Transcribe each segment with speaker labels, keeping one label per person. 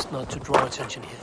Speaker 1: best not to draw attention here.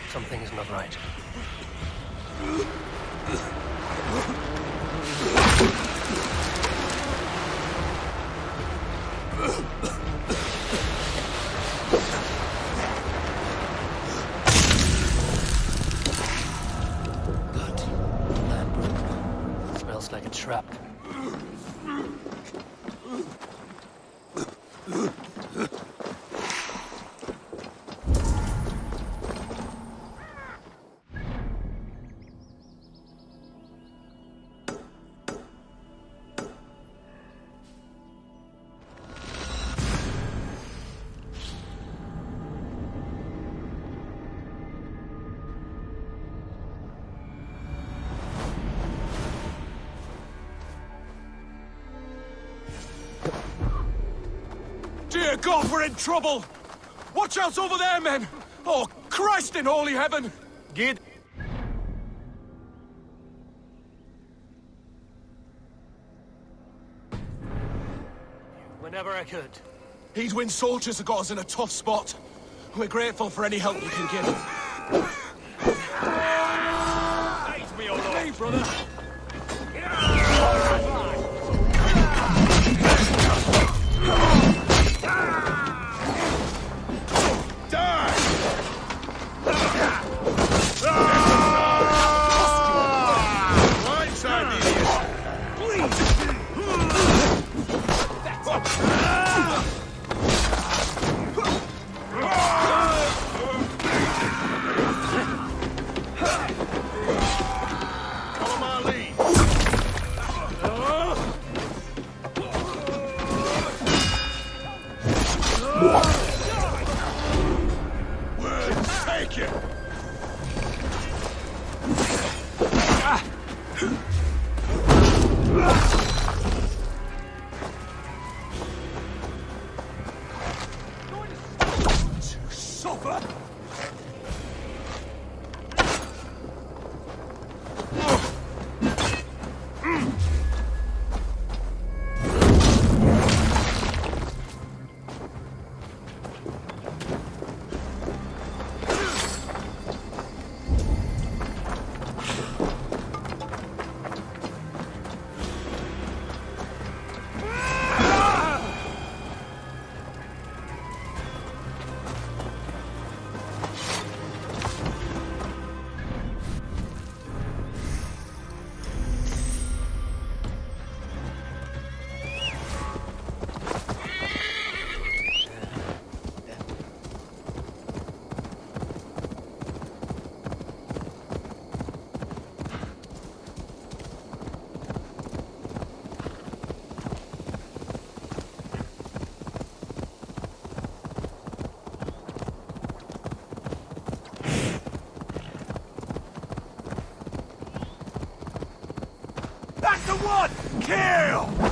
Speaker 2: Something is not right.
Speaker 1: Blood. Land. Smells like a trap.
Speaker 3: Dear God, we're in trouble! Watch out over there, men! Oh, Christ in holy heaven! Get...
Speaker 2: Whenever I could.
Speaker 3: These Wind soldiers have got us in a tough spot. We're grateful for any help you can give.
Speaker 4: Save me, old lord.
Speaker 3: Hey, brother!
Speaker 4: That's the one! Kill!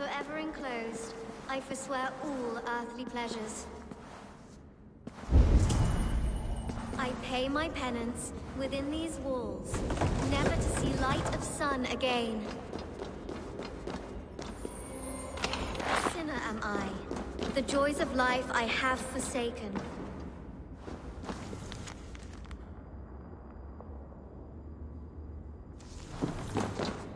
Speaker 5: Forever enclosed, I forswear all earthly pleasures. I pay my penance within these walls, never to see light of sun again. A sinner am I. The joys of life I have forsaken.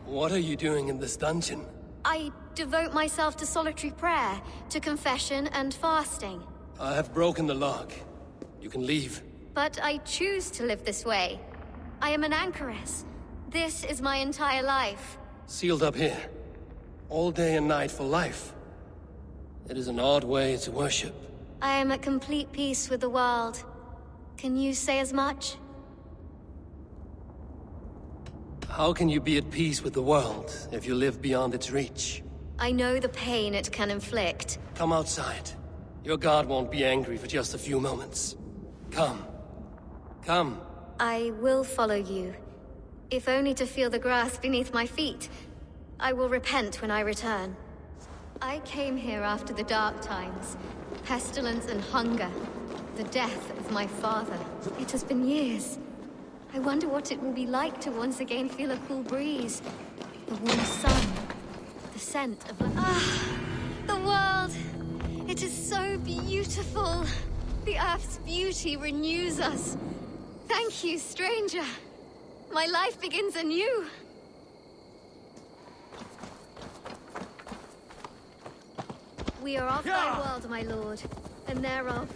Speaker 2: What are you doing in this dungeon?
Speaker 5: I devote myself to solitary prayer, to confession and fasting.
Speaker 2: I have broken the lock. You can leave.
Speaker 5: But I choose to live this way. I am an anchoress. This is my entire life.
Speaker 2: Sealed up here. All day and night for life. It is an odd way to worship.
Speaker 5: I am at complete peace with the world. Can you say as much?
Speaker 2: How can you be at peace with the world if you live beyond its reach?
Speaker 5: I know the pain it can inflict.
Speaker 2: Come outside. Your god won't be angry for just a few moments. Come. Come.
Speaker 5: I will follow you, if only to feel the grass beneath my feet. I will repent when I return. I came here after the dark times, pestilence and hunger, the death of my father. It has been years. I wonder what it will be like to once again feel a cool breeze, the warm sun, the scent of the world! It is so beautiful! The Earth's beauty renews us. Thank you, stranger. My life begins anew. We are of thy world, my lord, and thereof.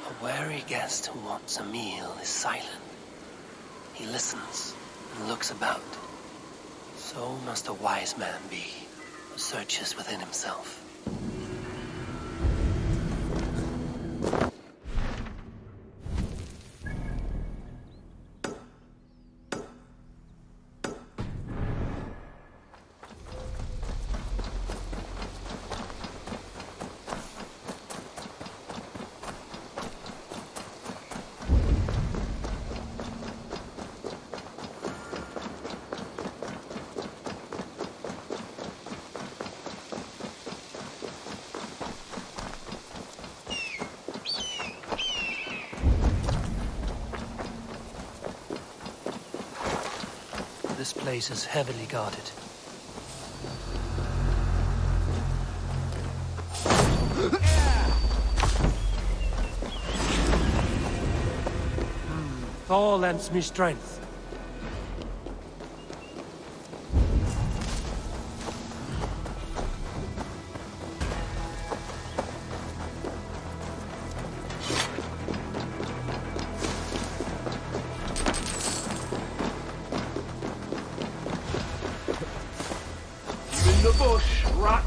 Speaker 2: A wary guest who wants a meal is silent. He listens and looks about. So must a wise man be, who searches within himself.
Speaker 1: This place is heavily guarded.
Speaker 2: Thor lends me strength.
Speaker 4: In the bush, rat.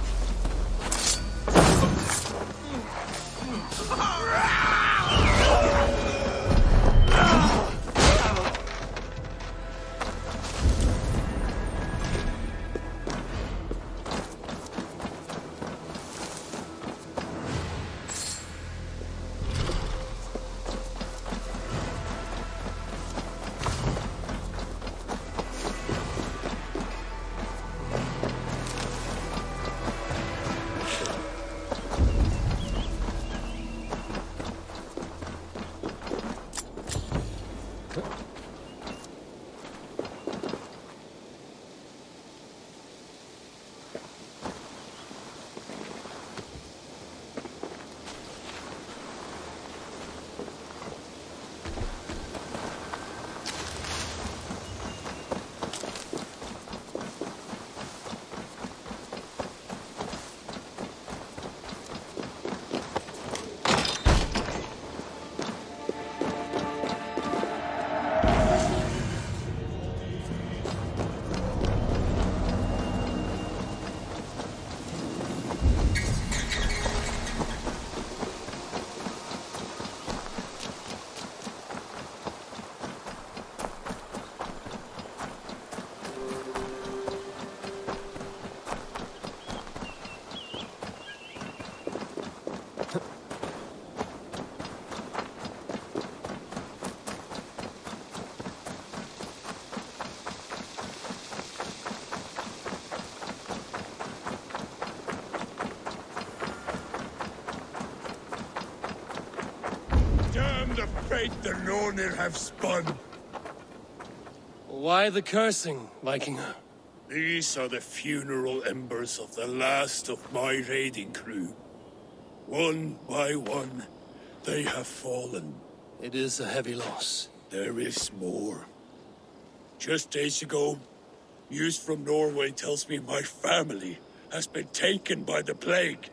Speaker 6: fate the Nornir have spun.
Speaker 2: Why the cursing, Vikinger?
Speaker 6: These are the funeral embers of the last of my raiding crew. One by one, they have fallen.
Speaker 2: It is a heavy loss.
Speaker 6: There is more. Just days ago, news from Norway tells me my family has been taken by the plague.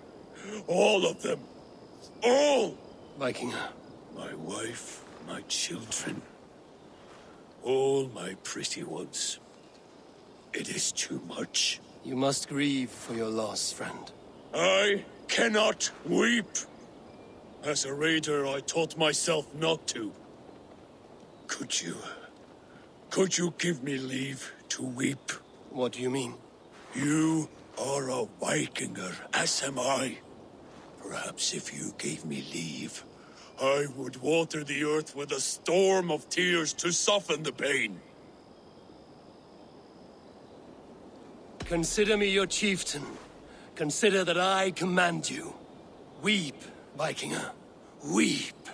Speaker 6: All of them. All!
Speaker 2: Vikinger.
Speaker 6: My wife, my children. All my pretty ones. It is too much.
Speaker 2: You must grieve for your loss, friend.
Speaker 6: I cannot weep. As a raider, I taught myself not to. Could you give me leave to weep?
Speaker 2: What do you mean?
Speaker 6: You are a Vikinger, as am I. Perhaps if you gave me leave, I would water the earth with a storm of tears to soften the pain.
Speaker 2: Consider me your chieftain. Consider that I command you. Weep, Vikinger. Weep.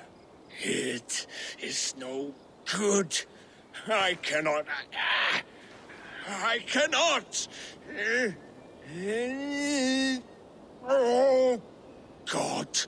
Speaker 6: It is no good. I cannot. I cannot. Oh, God.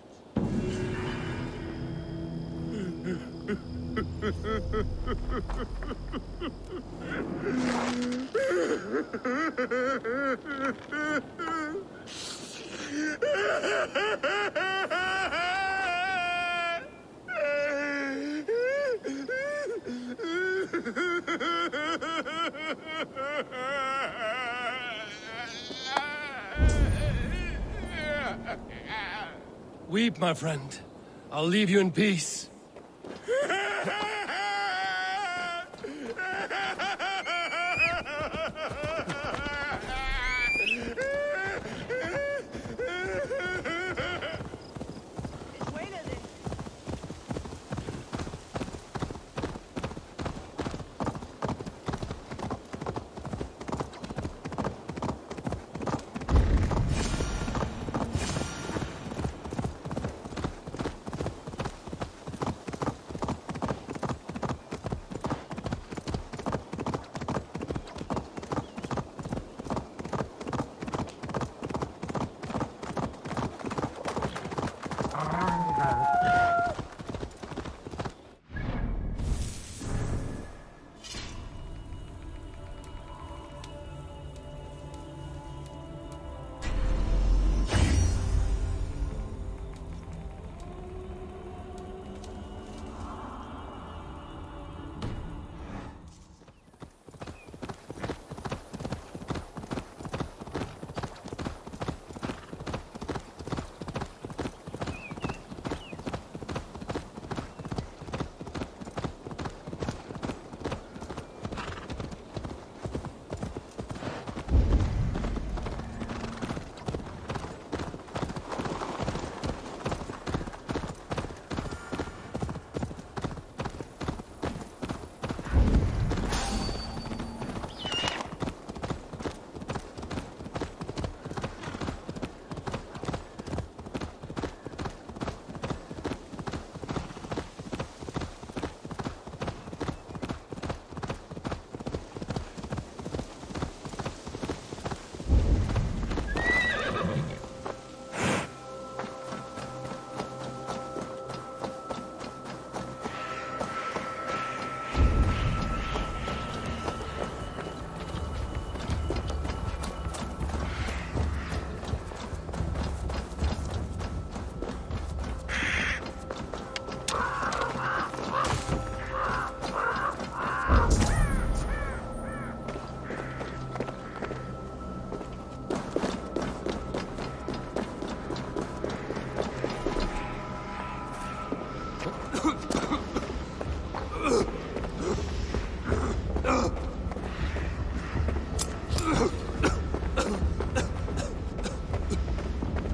Speaker 2: Weep, my friend. I'll leave you in peace.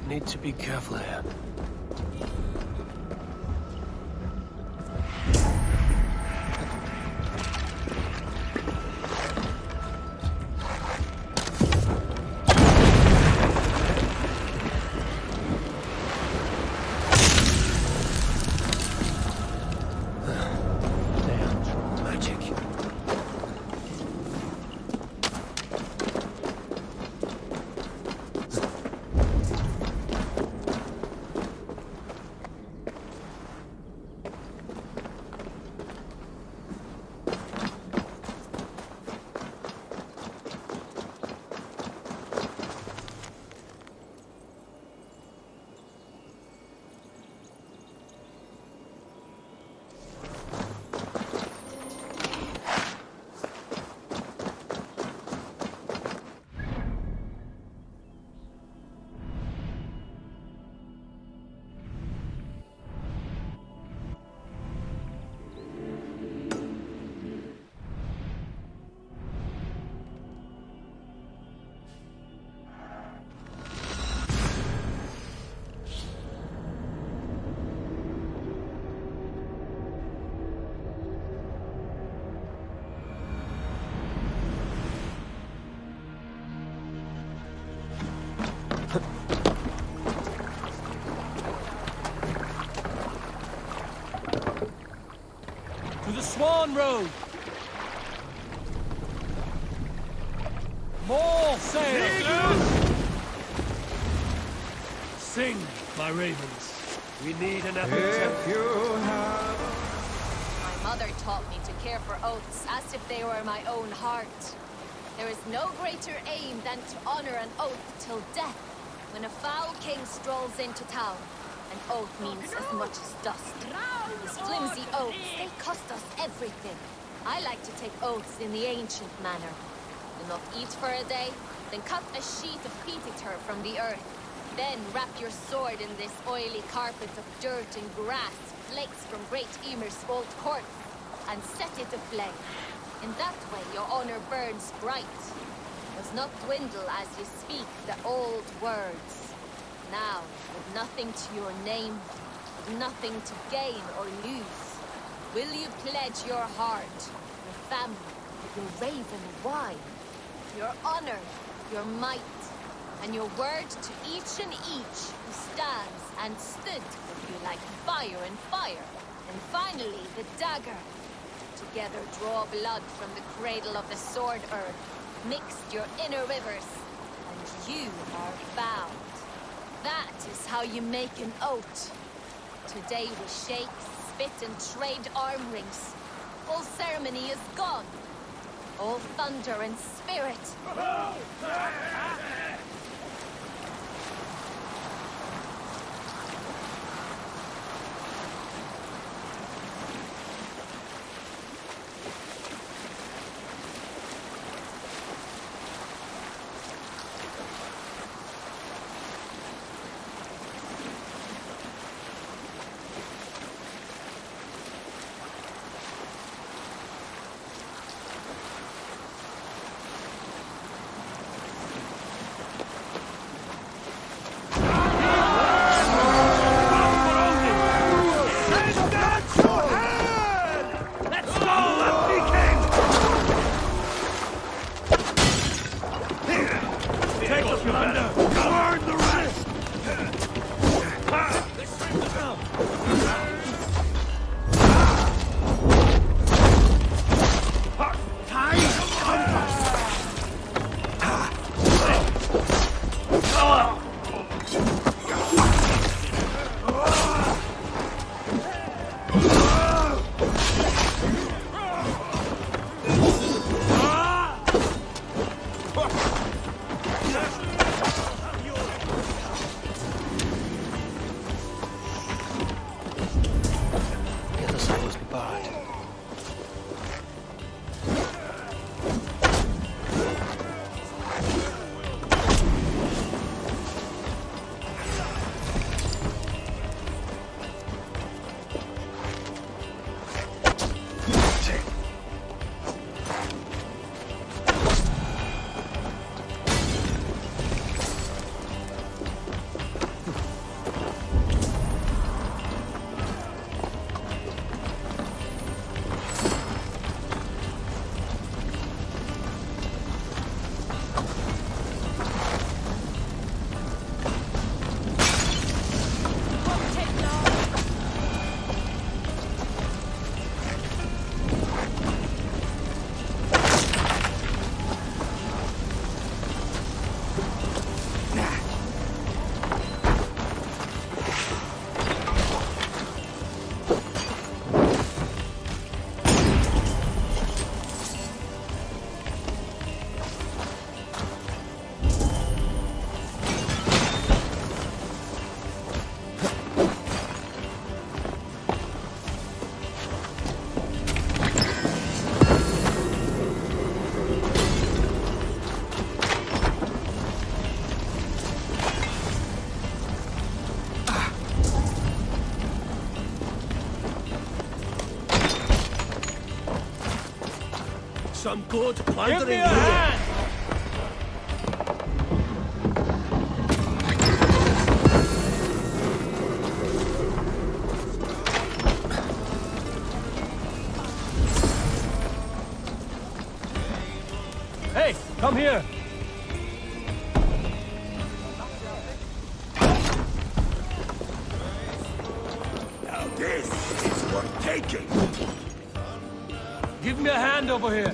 Speaker 2: Need to be careful here.
Speaker 3: To the Swan Road! More sail! Sing, my ravens. We need an appetite.
Speaker 7: My mother taught me to care for oaths as if they were my own heart. There is no greater aim than to honor an oath till death. When a foul king strolls into town, an oath means as much as dust. These flimsy oaths, they cost us everything. I like to take oaths in the ancient manner. Do not eat for a day, then cut a sheet of peaty turf from the earth. Then wrap your sword in this oily carpet of dirt and grass, flakes from great Ymir's old corpse, and set it aflame. In that way your honor burns bright. Does not dwindle as you speak the old words. Now, with nothing to your name, with nothing to gain or lose, will you pledge your heart, your family, your raven wine, your honor, your might, and your word to each and each who stands and stood with you like fire and fire, and finally the dagger. Together draw blood from the cradle of the sword earth, mixed your inner rivers, and you are bound. That is how you make an oath. Today we shake, spit, and trade arm rings. All ceremony is gone. All thunder and spirit.
Speaker 3: Some good plundering. Give me a hand! Hey, come here!
Speaker 6: This is worth taking!
Speaker 4: Give me a hand over here.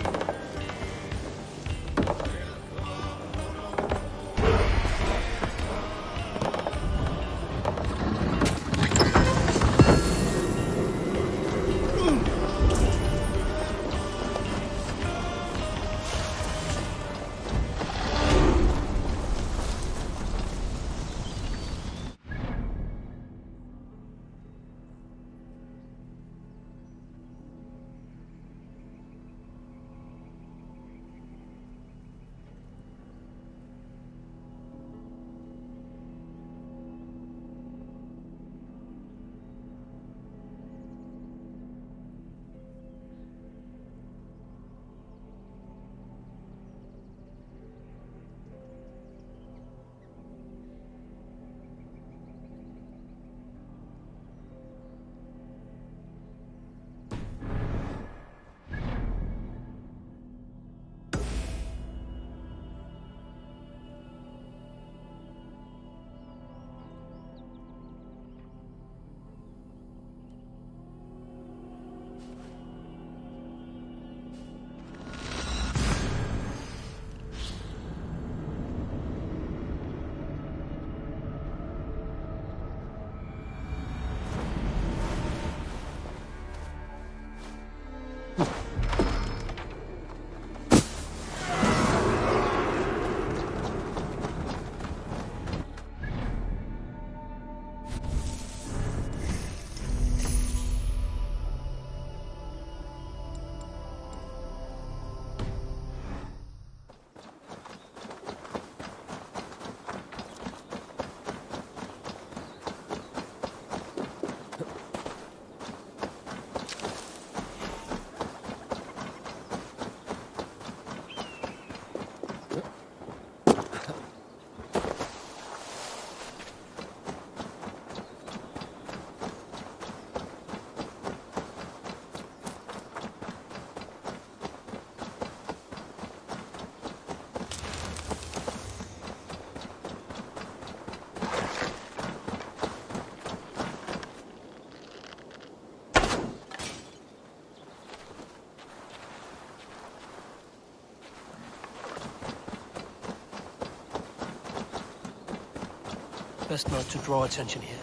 Speaker 2: Best not to draw attention here.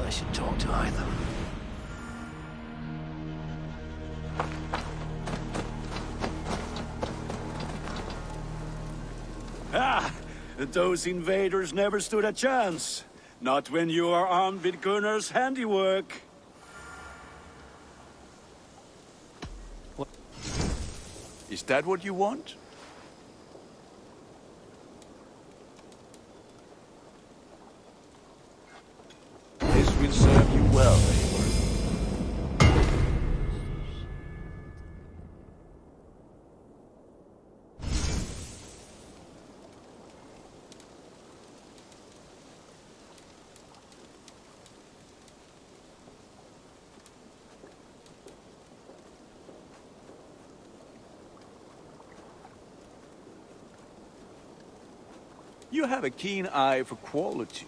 Speaker 2: I should talk to either.
Speaker 6: Ah! Those invaders never stood a chance. Not when you are armed with Gunnar's handiwork.
Speaker 2: What?
Speaker 6: Is that what you want? This will serve you well, Eivor.
Speaker 8: You have a keen eye for quality.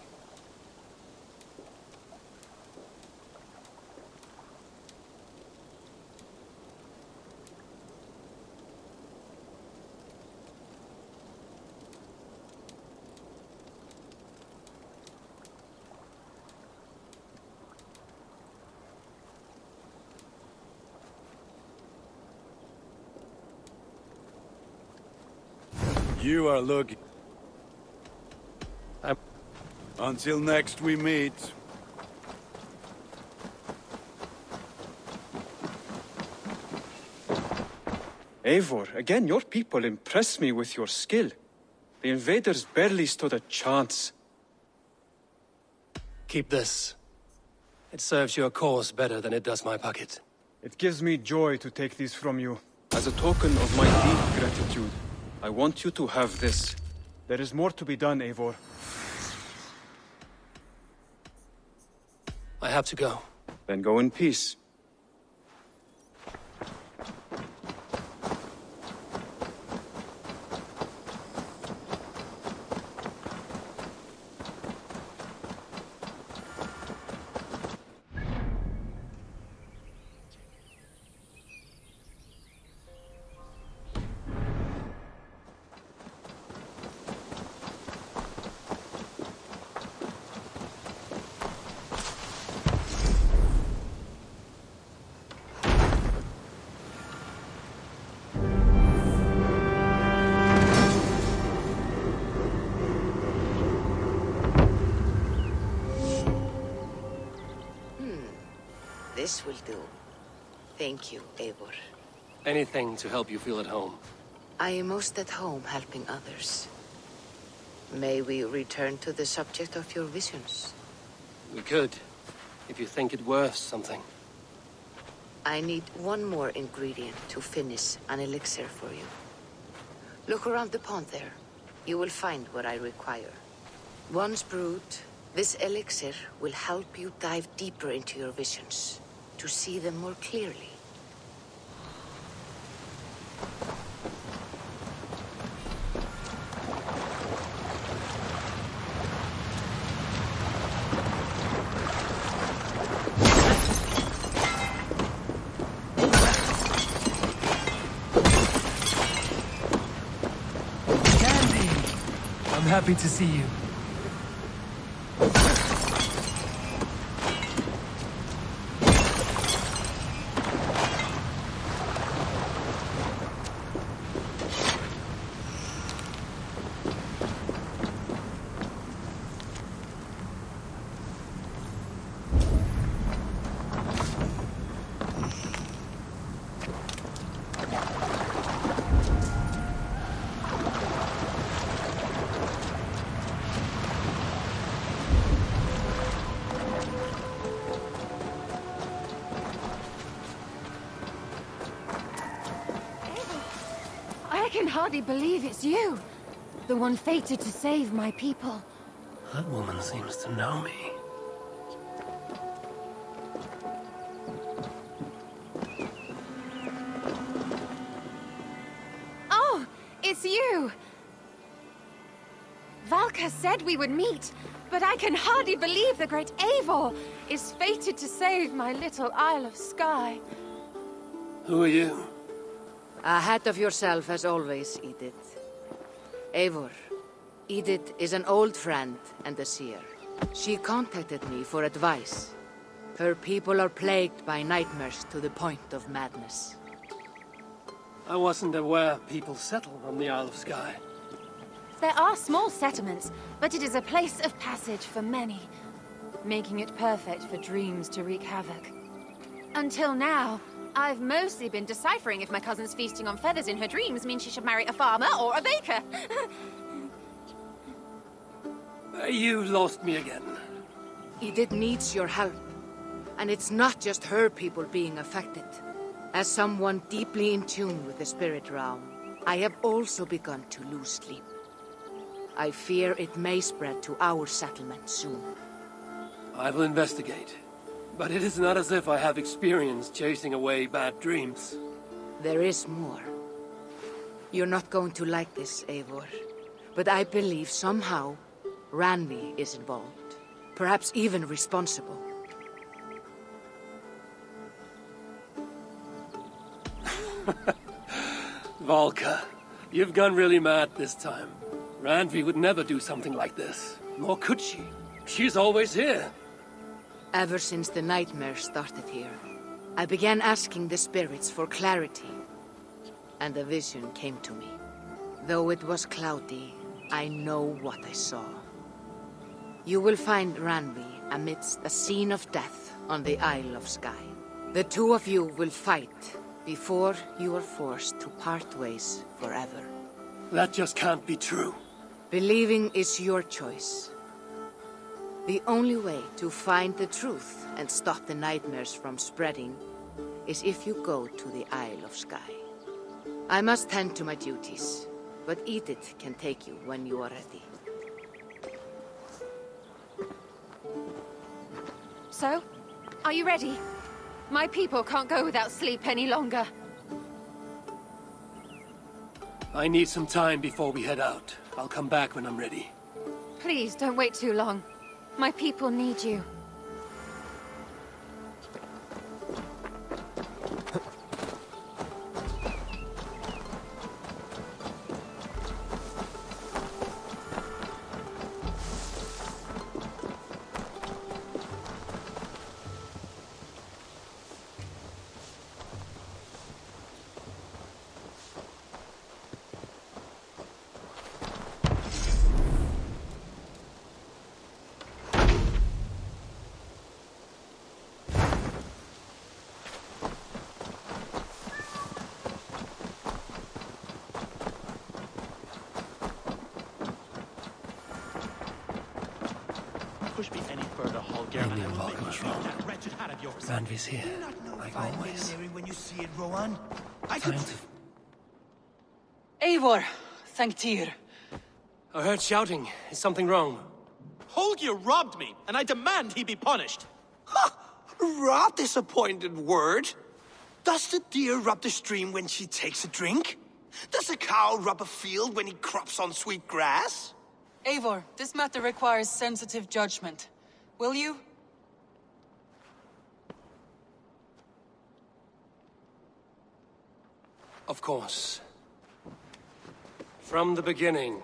Speaker 8: You are looking... Until next we meet.
Speaker 9: Eivor, again, your people impress me with your skill. The invaders barely stood a chance.
Speaker 2: Keep this. It serves your cause better than it does my pocket.
Speaker 9: It gives me joy to take these from you. As a token of my deep gratitude, I want you to have this. There is more to be done, Eivor.
Speaker 2: I have to go.
Speaker 9: Then go in peace.
Speaker 10: This will do. Thank you, Eivor.
Speaker 2: Anything to help you feel at home.
Speaker 10: I am most at home helping others. May we return to the subject of your visions?
Speaker 2: We could, if you think it worth something.
Speaker 10: I need one more ingredient to finish an elixir for you. Look around the pond there. You will find what I require. Once brewed, this elixir will help you dive deeper into your visions, to see them more clearly.
Speaker 1: Candy! I'm happy to see you.
Speaker 7: I can hardly believe it's you. The one fated to save my people.
Speaker 2: That woman seems to know me.
Speaker 7: Oh, it's you! Valka said we would meet, but I can hardly believe the great Eivor is fated to save my little Isle of Skye.
Speaker 2: Who are you?
Speaker 10: Ahead of yourself as always, Edith. Eivor. Edith is an old friend and a seer. She contacted me for advice. Her people are plagued by nightmares to the point of madness.
Speaker 2: I wasn't aware people settled on the Isle of Skye.
Speaker 7: There are small settlements, but it is a place of passage for many, making it perfect for dreams to wreak havoc. Until now, I've mostly been deciphering if my cousin's feasting on feathers in her dreams means she should marry a farmer or a baker.
Speaker 2: You lost me again.
Speaker 10: Edith needs your help. And it's not just her people being affected. As someone deeply in tune with the spirit realm, I have also begun to lose sleep. I fear it may spread to our settlement soon.
Speaker 2: I will investigate. But it is not as if I have experience chasing away bad dreams.
Speaker 10: There is more. You're not going to like this, Eivor. But I believe somehow Randvi is involved. Perhaps even responsible.
Speaker 2: Volka, you've gone really mad this time. Randvi would never do something like this. Nor could she. She's always here.
Speaker 10: Ever since the nightmare started here, I began asking the spirits for clarity. And a vision came to me. Though it was cloudy, I know what I saw. You will find Randvi amidst a scene of death on the Isle of Skye. The two of you will fight before you are forced to part ways forever.
Speaker 2: That just can't be true.
Speaker 10: Believing is your choice. The only way to find the truth and stop the nightmares from spreading is if you go to the Isle of Skye. I must tend to my duties, but Edith can take you when you are ready.
Speaker 11: So, are you ready? My people can't go without sleep any longer.
Speaker 2: I need some time before we head out. I'll come back when I'm ready.
Speaker 11: Please don't wait too long. My people need you.
Speaker 12: Push me any further, Holger.
Speaker 2: I knew Volker was wrong. Randvi's here, like always.
Speaker 13: When you see it, Rowan. I
Speaker 2: Time
Speaker 13: could...
Speaker 2: to...
Speaker 14: Eivor, thank Tyr.
Speaker 2: I heard shouting. Is something wrong?
Speaker 12: Holger robbed me, and I demand he be punished.
Speaker 13: Ha! Rot disappointed word. Does the deer rub the stream when she takes a drink? Does a cow rub a field when he crops on sweet grass?
Speaker 14: Eivor, this matter requires sensitive judgment. Will you?
Speaker 2: Of course. From the beginning,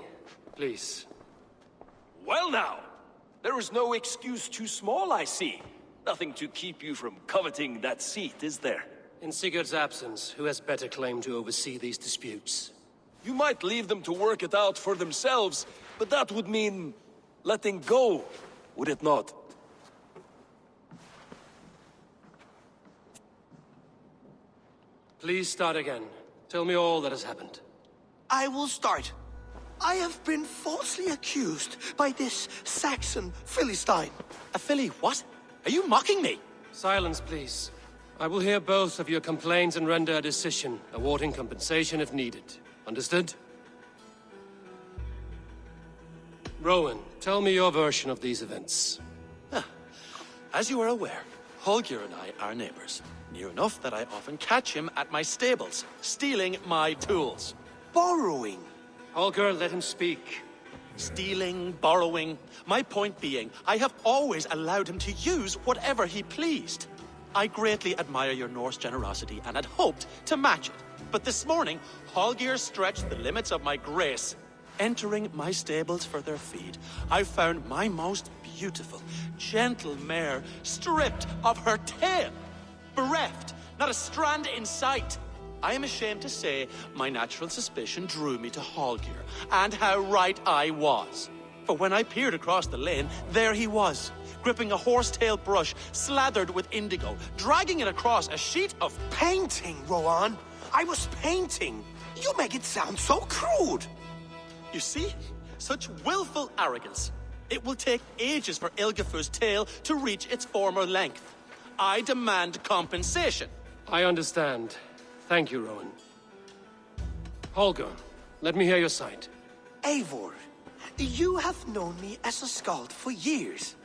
Speaker 2: please.
Speaker 15: Well now, there is no excuse too small, I see. Nothing to keep you from coveting that seat, is there?
Speaker 2: In Sigurd's absence, who has better claim to oversee these disputes?
Speaker 15: You might leave them to work it out for themselves, but that would mean letting go, would it not?
Speaker 2: Please start again. Tell me all that has happened.
Speaker 13: I will start. I have been falsely accused by this Saxon Philistine.
Speaker 12: A Philly what? Are you mocking me?
Speaker 2: Silence, please. I will hear both of your complaints and render a decision, awarding compensation if needed. Understood? Rowan, tell me your version of these events.
Speaker 12: As you are aware, Holger and I are neighbors. Near enough that I often catch him at my stables, stealing my tools.
Speaker 13: Borrowing.
Speaker 2: Holger, let him speak.
Speaker 12: Stealing, borrowing. My point being, I have always allowed him to use whatever he pleased. I greatly admire your Norse generosity and had hoped to match it. But this morning, Holger stretched the limits of my grace. Entering my stables for their feed, I found my most beautiful, gentle mare stripped of her tail. Bereft, not a strand in sight. I am ashamed to say my natural suspicion drew me to Holger, and how right I was. For when I peered across the lane, there he was, gripping a horsetail brush slathered with indigo, dragging it across a sheet of
Speaker 13: painting, Rowan. I was painting. You make it sound so crude.
Speaker 12: You see? Such willful arrogance. It will take ages for Ilgefu's tail to reach its former length. I demand compensation.
Speaker 2: I understand. Thank you, Rowan. Holger, let me hear your side.
Speaker 13: Eivor, you have known me as a skald for years.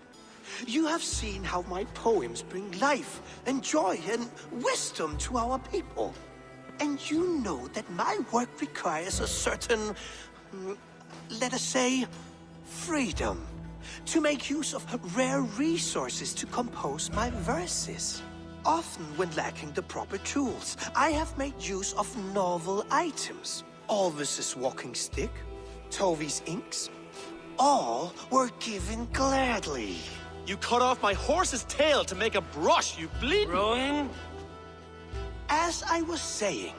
Speaker 13: You have seen how my poems bring life and joy and wisdom to our people. And you know that my work requires a certain let us say, freedom. To make use of rare resources to compose my verses. Often when lacking the proper tools, I have made use of novel items. Alvis's walking stick, Tovy's inks. All were given gladly.
Speaker 12: You cut off my horse's tail to make a brush, you bleed.
Speaker 2: Rowan?
Speaker 13: As I was saying,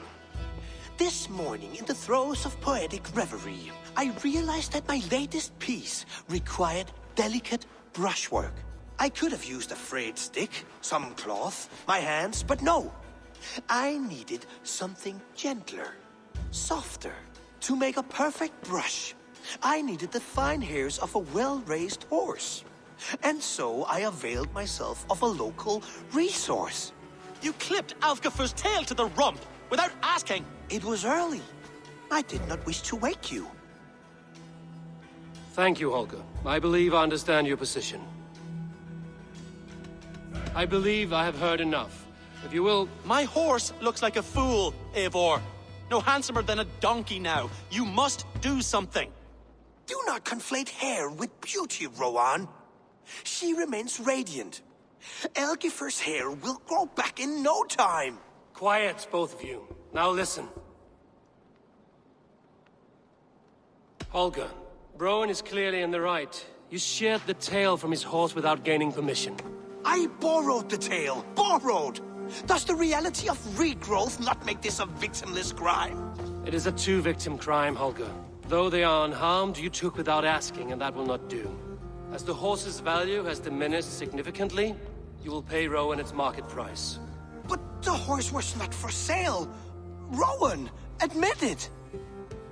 Speaker 13: this morning in the throes of poetic reverie, I realized that my latest piece required delicate brushwork. I could have used a frayed stick, some cloth, my hands, but no. I needed something gentler, softer. To make a perfect brush, I needed the fine hairs of a well-raised horse. And so I availed myself of a local resource.
Speaker 12: You clipped Alfgafur's tail to the rump without asking.
Speaker 13: It was early. I did not wish to wake you.
Speaker 2: Thank you, Holger. I believe I understand your position. I believe I have heard enough. If you will...
Speaker 12: My horse looks like a fool, Eivor. No handsomer than a donkey now. You must do something.
Speaker 13: Do not conflate hair with beauty, Rowan. She remains radiant. Elgifer's hair will grow back in no time.
Speaker 2: Quiet, both of you. Now listen. Holger, Browan is clearly in the right. You sheared the tail from his horse without gaining permission.
Speaker 13: I borrowed the tail. Borrowed! Does the reality of regrowth not make this a victimless crime?
Speaker 2: It is a two-victim crime, Holger. Though they are unharmed, you took without asking, and that will not do. As the horse's value has diminished significantly, you will pay Rowan its market price.
Speaker 13: But the horse was not for sale. Rowan, admit it.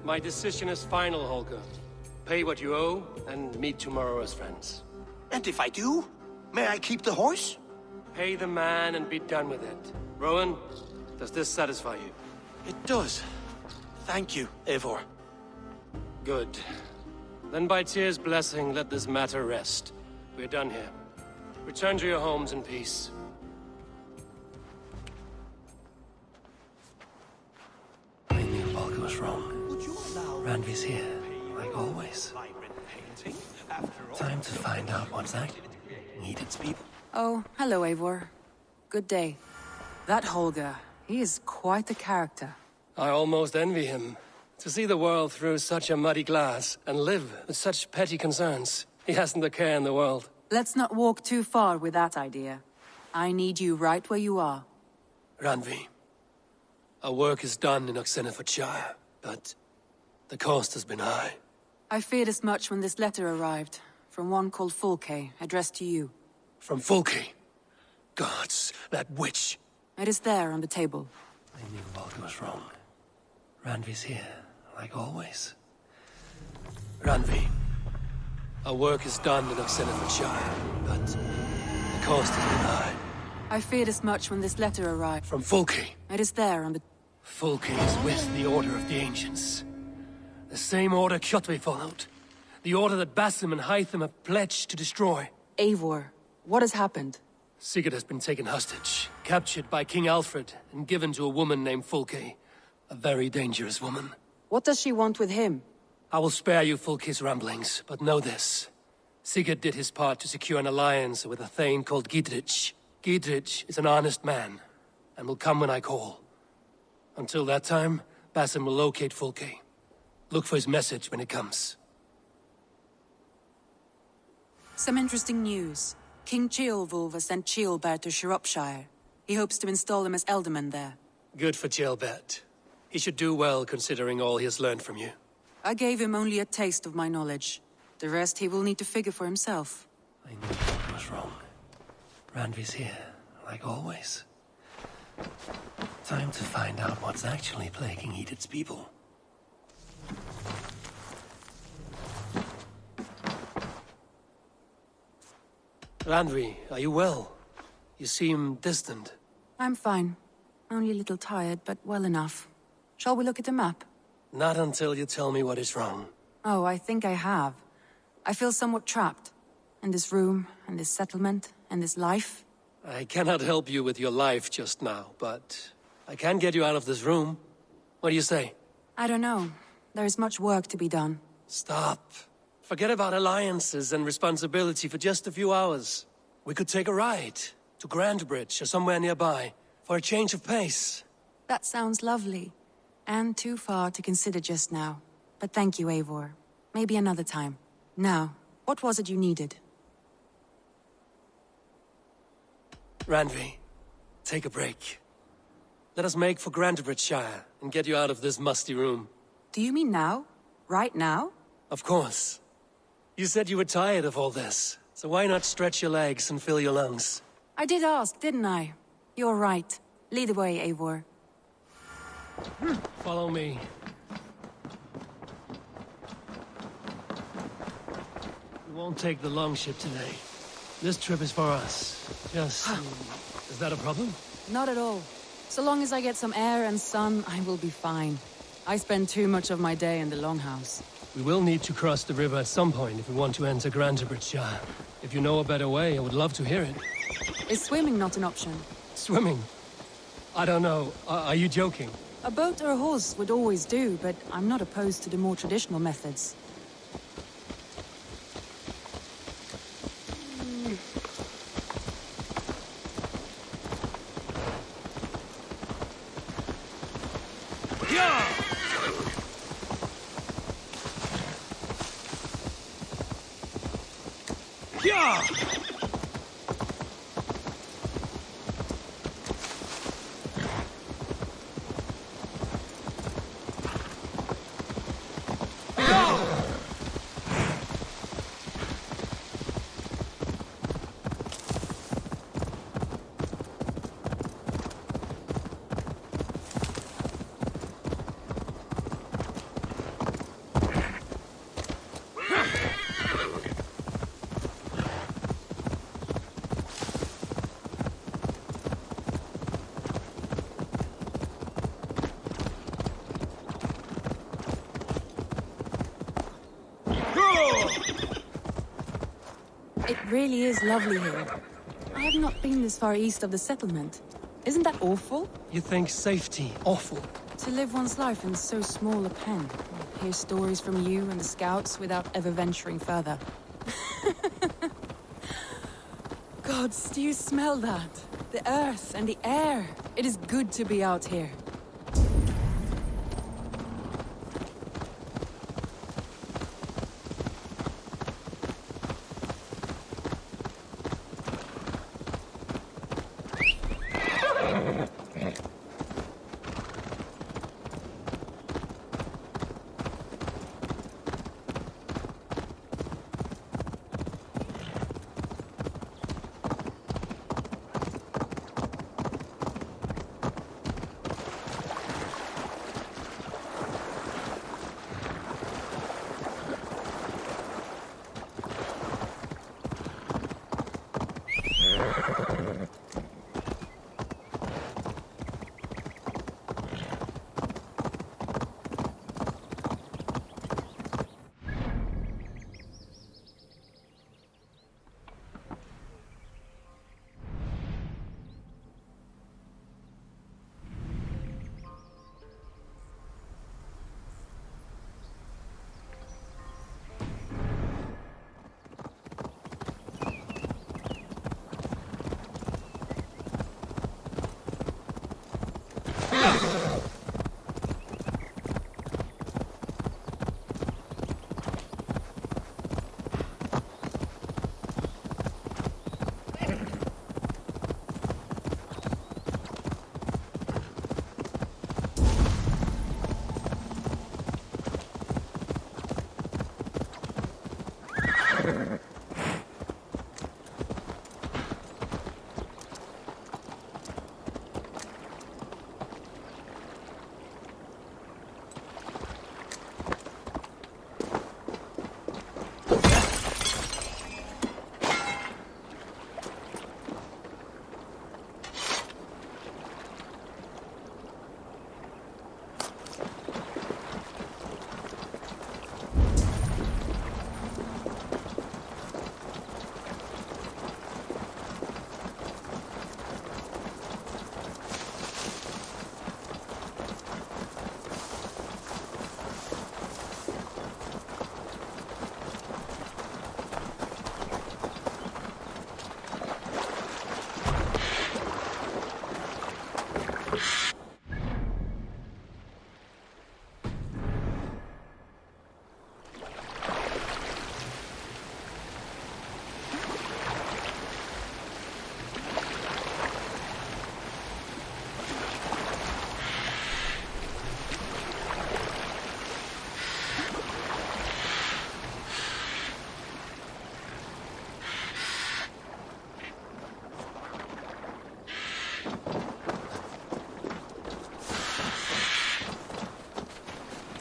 Speaker 2: My decision is final, Holger. Pay what you owe, and meet tomorrow as friends.
Speaker 13: And if I do, may I keep the horse?
Speaker 2: Pay the man and be done with it. Rowan, does this satisfy you?
Speaker 12: It does. Thank you, Eivor.
Speaker 2: Good. Then by Tyr's blessing, let this matter rest. We're done here. Return to your homes in peace.
Speaker 1: I knew Volker was wrong. Randvi's here, like always. Time to find out what's actually needed, people.
Speaker 14: Oh, hello, Eivor. Good day. That Holger, he is quite a character.
Speaker 2: I almost envy him. To see the world through such a muddy glass and live with such petty concerns. He hasn't a care in the world.
Speaker 14: Let's not walk too far with that idea. I need you right where you are.
Speaker 2: Randvi, our work is done in Oxenfordshire, but the cost has been high.
Speaker 14: I feared as much when this letter arrived, from one called Fulke, addressed to you.
Speaker 2: From Fulke? Gods, that witch!
Speaker 14: It is there on the table.
Speaker 1: I knew Volker was wrong. Randvi's here, like always.
Speaker 2: Randvi, our work is done in Oxenfordshire, but the cost has been high.
Speaker 14: I feared as much when this letter arrived.
Speaker 2: From Fulke?
Speaker 14: It is there on the...
Speaker 2: Fulke is with the Order of the Ancients. The same order Kjotve followed. The order that Basim and Hytham have pledged to destroy.
Speaker 14: Eivor, what has happened?
Speaker 2: Sigurd has been taken hostage, captured by King Alfred, and given to a woman named Fulke. A very dangerous woman.
Speaker 14: What does she want with him?
Speaker 2: I will spare you Fulke's ramblings, but know this. Sigurd did his part to secure an alliance with a thane called Gidrich. Gidrich is an honest man, and will come when I call. Until that time, Basim will locate Fulke. Look for his message when it comes.
Speaker 14: Some interesting news. King Ceolwulf has sent Ceolbert to Shropshire. He hopes to install him as Elderman there.
Speaker 2: Good for Ceolbert. He should do well considering all he has learned from you.
Speaker 14: I gave him only a taste of my knowledge. The rest he will need to figure for himself.
Speaker 1: I knew Volker was wrong. Randvi's here, like always. Time to find out what's actually plaguing Edith's people.
Speaker 2: Randvi, are you well? You seem distant.
Speaker 14: I'm fine. Only a little tired, but well enough. Shall we look at the map?
Speaker 2: Not until you tell me what is wrong.
Speaker 14: Oh, I think I have. I feel somewhat trapped. In this room, and this settlement, and this life.
Speaker 2: I cannot help you with your life just now, but I can get you out of this room. What do you say?
Speaker 14: I don't know. There is much work to be done.
Speaker 1: Stop. Forget about alliances and responsibility for just a few hours. We could take a ride to Grandbridge or somewhere nearby for a change of pace.
Speaker 14: That sounds lovely. And too far to consider just now. But thank you, Eivor. Maybe another time. Now, what was it you needed?
Speaker 1: Randvi, take a break. Let us make for Grandbridgeshire and get you out of this musty room.
Speaker 14: Do you mean now? Right now?
Speaker 1: Of course. You said you were tired of all this, so why not stretch your legs and fill your lungs?
Speaker 14: I did ask, didn't I? You're right. Lead the way, Eivor.
Speaker 1: Follow me. We won't take the long ship today. This trip is for us. Just... is that a problem?
Speaker 14: Not at all. So long as I get some air and sun, I will be fine. I spend too much of my day in the Longhouse.
Speaker 1: We will need to cross the river at some point if we want to enter Grandbridgeshire. If you know a better way, I would love to hear it.
Speaker 14: Is swimming not an option?
Speaker 1: Swimming? I don't know. Are you joking?
Speaker 14: A boat or a horse would always do, but I'm not opposed to the more traditional methods. It really is lovely here. I have not been this far east of the settlement. Isn't that awful?
Speaker 1: You think safety awful?
Speaker 14: To live one's life in so small a pen. Hear stories from you and the scouts without ever venturing further. Gods, do you smell that? The earth and the air. It is good to be out here.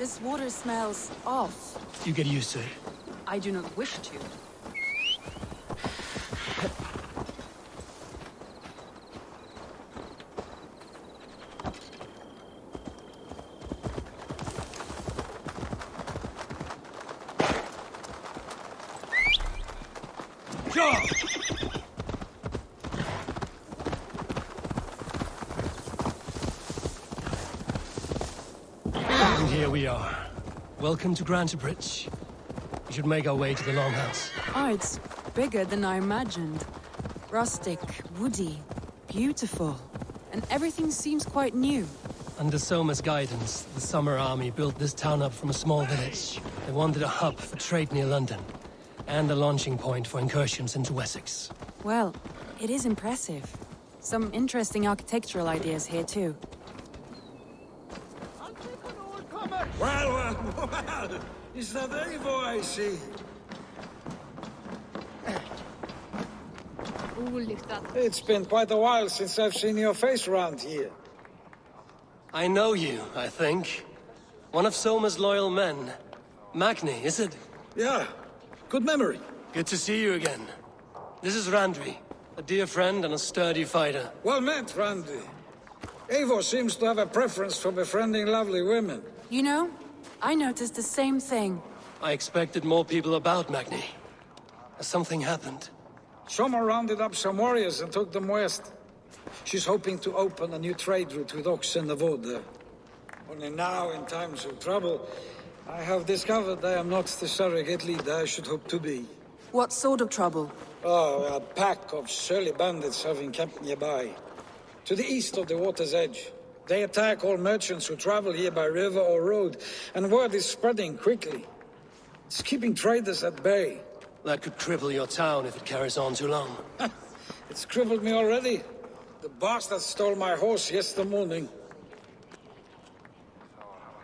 Speaker 14: This water smells off.
Speaker 1: You get used to it.
Speaker 14: I do not wish to.
Speaker 1: And here we are. Welcome to Grantebridge. We should make our way to the Longhouse.
Speaker 14: Oh, it's bigger than I imagined. Rustic, woody, beautiful. And everything seems quite new.
Speaker 1: Under Soma's guidance, the Summer Army built this town up from a small village. They wanted a hub for trade near London, and a launching point for incursions into Wessex.
Speaker 14: Well, it is impressive. Some interesting architectural ideas here, too.
Speaker 16: Well, is that Eivor I see? It's been quite a while since I've seen your face around here.
Speaker 1: I know you, I think. One of Soma's loyal men. Magni, is it?
Speaker 16: Yeah, good memory.
Speaker 1: Good to see you again. This is Randvi, a dear friend and a sturdy fighter.
Speaker 16: Well met, Randvi. Eivor seems to have a preference for befriending lovely women.
Speaker 14: You know, I noticed the same thing.
Speaker 1: I expected more people about Magni. Has something happened?
Speaker 16: Soma rounded up some warriors and took them west. She's hoping to open a new trade route with oxen and wood there. Only now, in times of trouble, I have discovered I am not the surrogate leader I should hope to be.
Speaker 14: What sort of trouble?
Speaker 16: Oh, a pack of surly bandits have encamped nearby. To the east of the water's edge. They attack all merchants who travel here by river or road, and word is spreading quickly. It's keeping traders at bay.
Speaker 1: That could cripple your town if it carries on too long.
Speaker 16: It's crippled me already. The bastard stole my horse yesterday morning.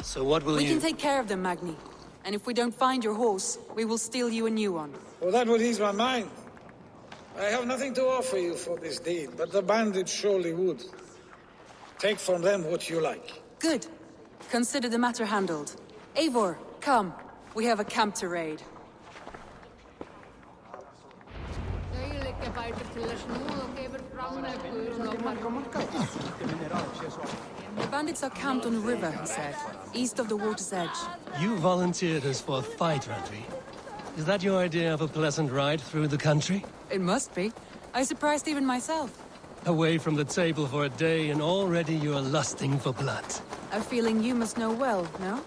Speaker 1: So what will
Speaker 14: We
Speaker 1: you...
Speaker 14: can take care of them, Magni. And if we don't find your horse, we will steal you a new one.
Speaker 16: Well, that would ease my mind. I have nothing to offer you for this deed, but the bandits surely would. Take from them what you like.
Speaker 14: Good. Consider the matter handled. Eivor, come. We have a camp to raid. The bandits are camped on the river, he said, east of the water's edge.
Speaker 1: You volunteered us for a fight, Randvi. Is that your idea of a pleasant ride through the country?
Speaker 14: It must be. I surprised even myself.
Speaker 1: Away from the table for a day and already you are lusting for blood.
Speaker 14: A feeling you must know well, no?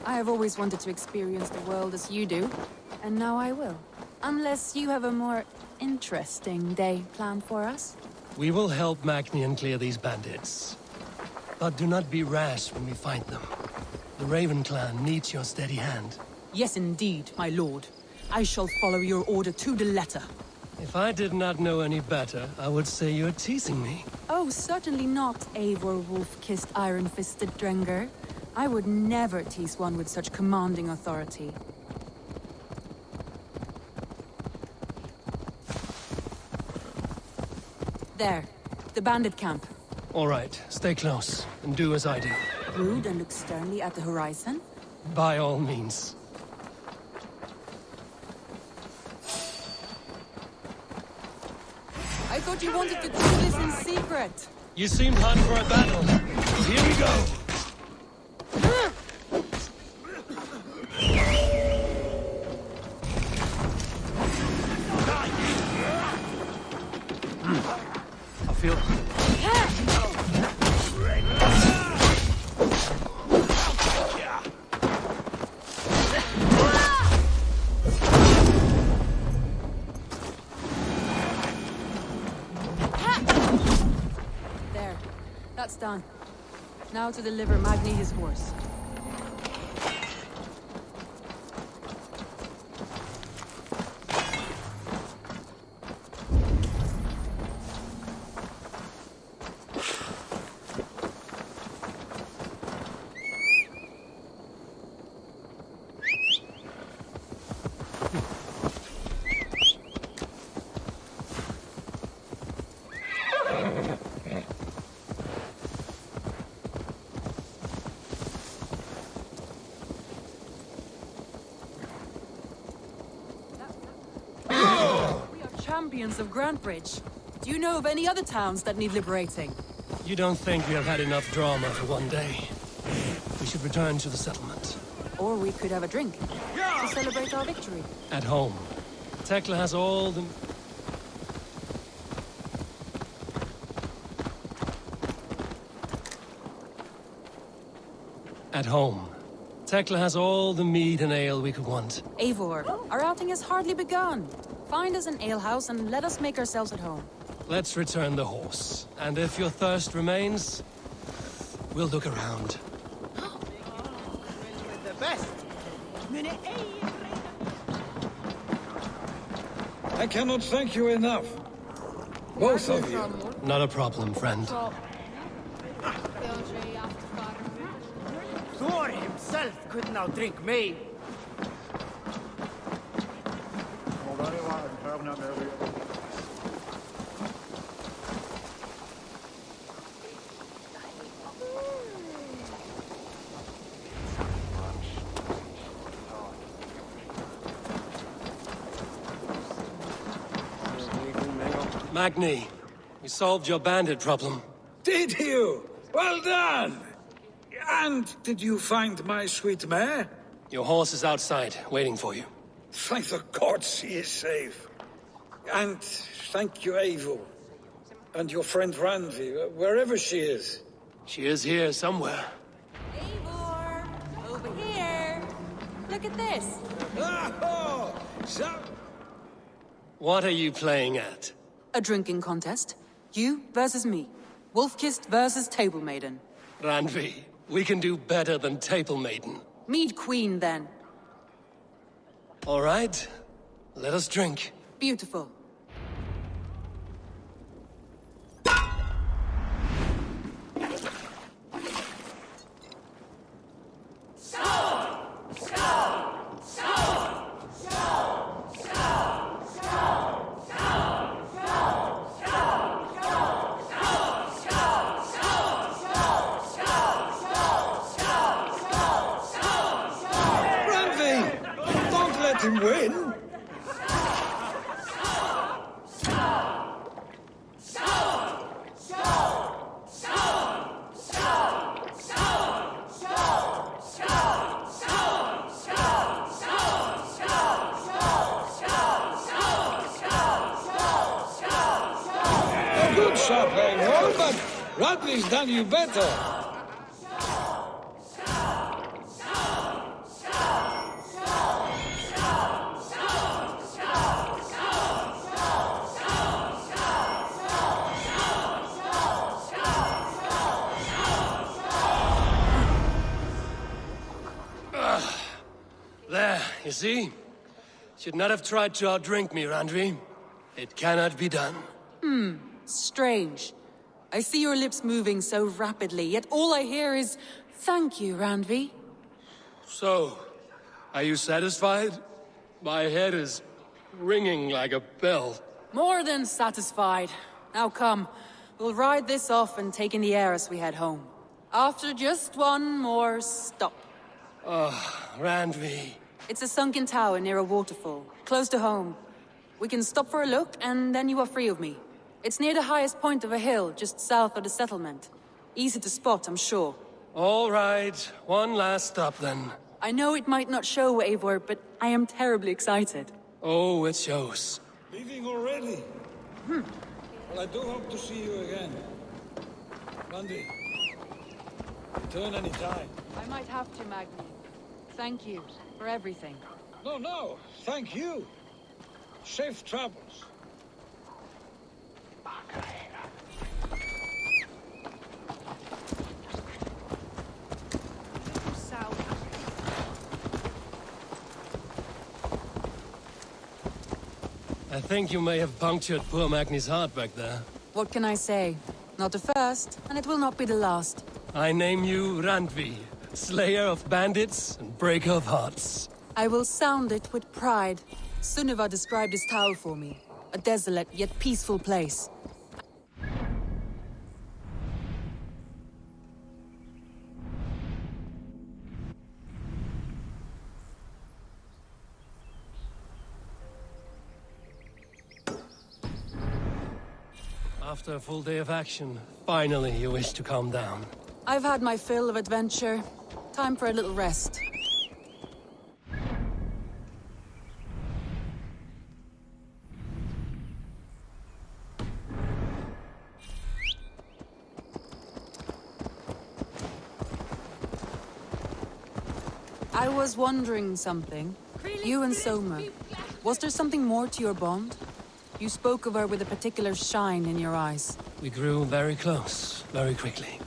Speaker 14: I have always wanted to experience the world as you do, and now I will. Unless you have a more interesting day planned for us?
Speaker 1: We will help Magni clear these bandits. But do not be rash when we find them. The Raven clan needs your steady hand.
Speaker 14: Yes, indeed, my lord. I shall follow your order to the letter.
Speaker 1: If I did not know any better, I would say you're teasing me.
Speaker 14: Oh, certainly not, Eivor wolf-kissed iron-fisted Drenger. I would never tease one with such commanding authority. There, the bandit camp.
Speaker 1: All right, stay close, and do as I do.
Speaker 14: Brood and look sternly at the horizon?
Speaker 1: By all means.
Speaker 14: I thought you wanted to do this in secret.
Speaker 1: You seemed hot for a battle. Here we go. I feel...
Speaker 14: There. That's done. Now to deliver Magni his horse. champions of Grantbridge. Do you know of any other towns that need liberating?
Speaker 1: You don't think we have had enough drama for one day? We should return to the settlement.
Speaker 14: Or we could have a drink to celebrate our victory.
Speaker 1: At home. Tekla has all the... At home. Tekla has all the mead and ale we could want.
Speaker 14: Eivor, our outing has hardly begun. Find us an alehouse and let us make ourselves at home.
Speaker 1: Let's return the horse. And if your thirst remains, we'll look around.
Speaker 13: The best.
Speaker 16: I cannot thank you enough. Both of you.
Speaker 1: Not a problem, friend.
Speaker 13: Thor himself could not drink me.
Speaker 1: Magni, we solved your bandit problem.
Speaker 16: Did you? Well done! And did you find my sweet mare?
Speaker 1: Your horse is outside, waiting for you.
Speaker 16: Thank the gods he is safe. And thank you, Eivor. And your friend Randvi, wherever she is.
Speaker 1: She is here somewhere.
Speaker 14: Eivor! Over here! Look at this!
Speaker 16: Oh, so...
Speaker 1: What are you playing at?
Speaker 14: A drinking contest. You versus me. Wolf-kissed versus Table Maiden.
Speaker 1: Randvi, we can do better than Table Maiden.
Speaker 14: Mead Queen, then.
Speaker 1: All right. Let us drink.
Speaker 14: Beautiful.
Speaker 16: Him win? A good shot, Eivor, but Radley's done you better.
Speaker 1: There, you see? Should not have tried to outdrink me, Randvi. It cannot be done.
Speaker 14: Strange. I see your lips moving so rapidly, yet all I hear is, "Thank you, Randvi."
Speaker 1: So, are you satisfied? My head is ringing like a bell.
Speaker 14: More than satisfied. Now come, we'll ride this off and take in the air as we head home. After just one more stop.
Speaker 1: Randvi.
Speaker 14: It's a sunken tower near a waterfall, close to home. We can stop for a look, and then you are free of me. It's near the highest point of a hill, just south of the settlement. Easy to spot, I'm sure.
Speaker 1: All right, one last stop then.
Speaker 14: I know it might not show, Eivor, but I am terribly excited.
Speaker 1: Oh, it shows.
Speaker 16: Leaving already? Well, I do hope to see you again. Randy, return any time.
Speaker 14: I might have to, Magni. Thank you for everything.
Speaker 16: No, thank you. Safe travels.
Speaker 1: I think you may have punctured poor Magni's heart back there.
Speaker 14: What can I say? Not the first, and it will not be the last.
Speaker 1: I name you Randvi, slayer of bandits and breaker of hearts.
Speaker 14: I will sound it with pride. Sunniva described this tower for me. A desolate yet peaceful place.
Speaker 1: After a full day of action, finally you wish to calm down.
Speaker 14: I've had my fill of adventure. Time for a little rest. I was wondering something. You and Soma. Was there something more to your bond? You spoke of her with a particular shine in your eyes.
Speaker 1: We grew very close, very quickly.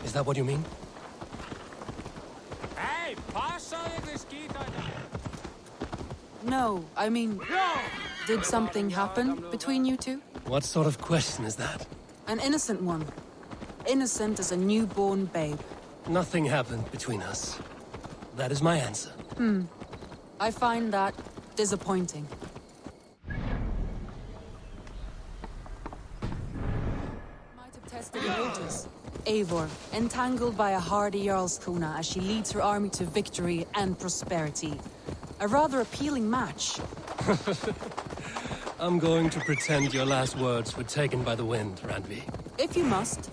Speaker 1: Is that what you mean?
Speaker 14: No, I mean... Did something happen between you two?
Speaker 1: What sort of question is that?
Speaker 14: An innocent one. Innocent as a newborn babe.
Speaker 1: Nothing happened between us. That is my answer.
Speaker 14: I find that disappointing. Might have tested the waters. Eivor, entangled by a hardy Jarlskona as she leads her army to victory and prosperity. A rather appealing match.
Speaker 1: I'm going to pretend your last words were taken by the wind, Randvi.
Speaker 14: If you must.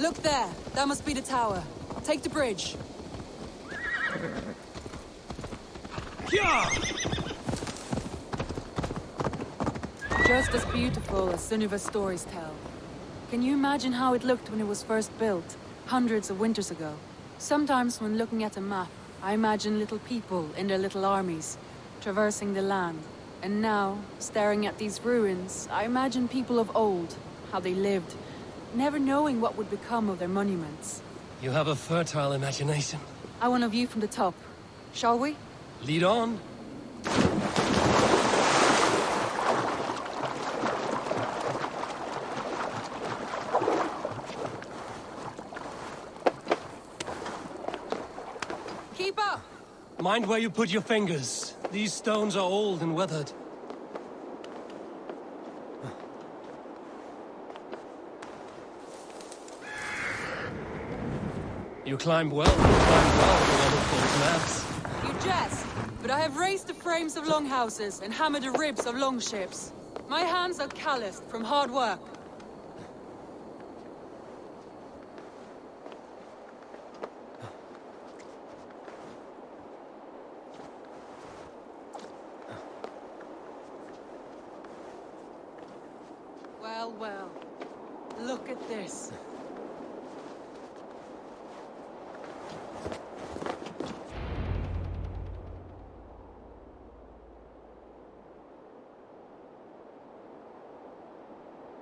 Speaker 14: Look there! That must be the tower. Take the bridge. Just as beautiful as Sunniva's stories tell. Can you imagine how it looked when it was first built, hundreds of winters ago? Sometimes when looking at a map, I imagine little people in their little armies, traversing the land. And now, staring at these ruins, I imagine people of old, how they lived, never knowing what would become of their monuments.
Speaker 1: You have a fertile imagination.
Speaker 14: I want a view from the top. Shall we?
Speaker 1: Lead on.
Speaker 14: Keep up!
Speaker 1: Mind where you put your fingers. These stones are old and weathered. You climbed well for one of those maps.
Speaker 14: You jest, but I have raised the frames of longhouses and hammered the ribs of longships. My hands are calloused from hard work. Well, well. Look at this.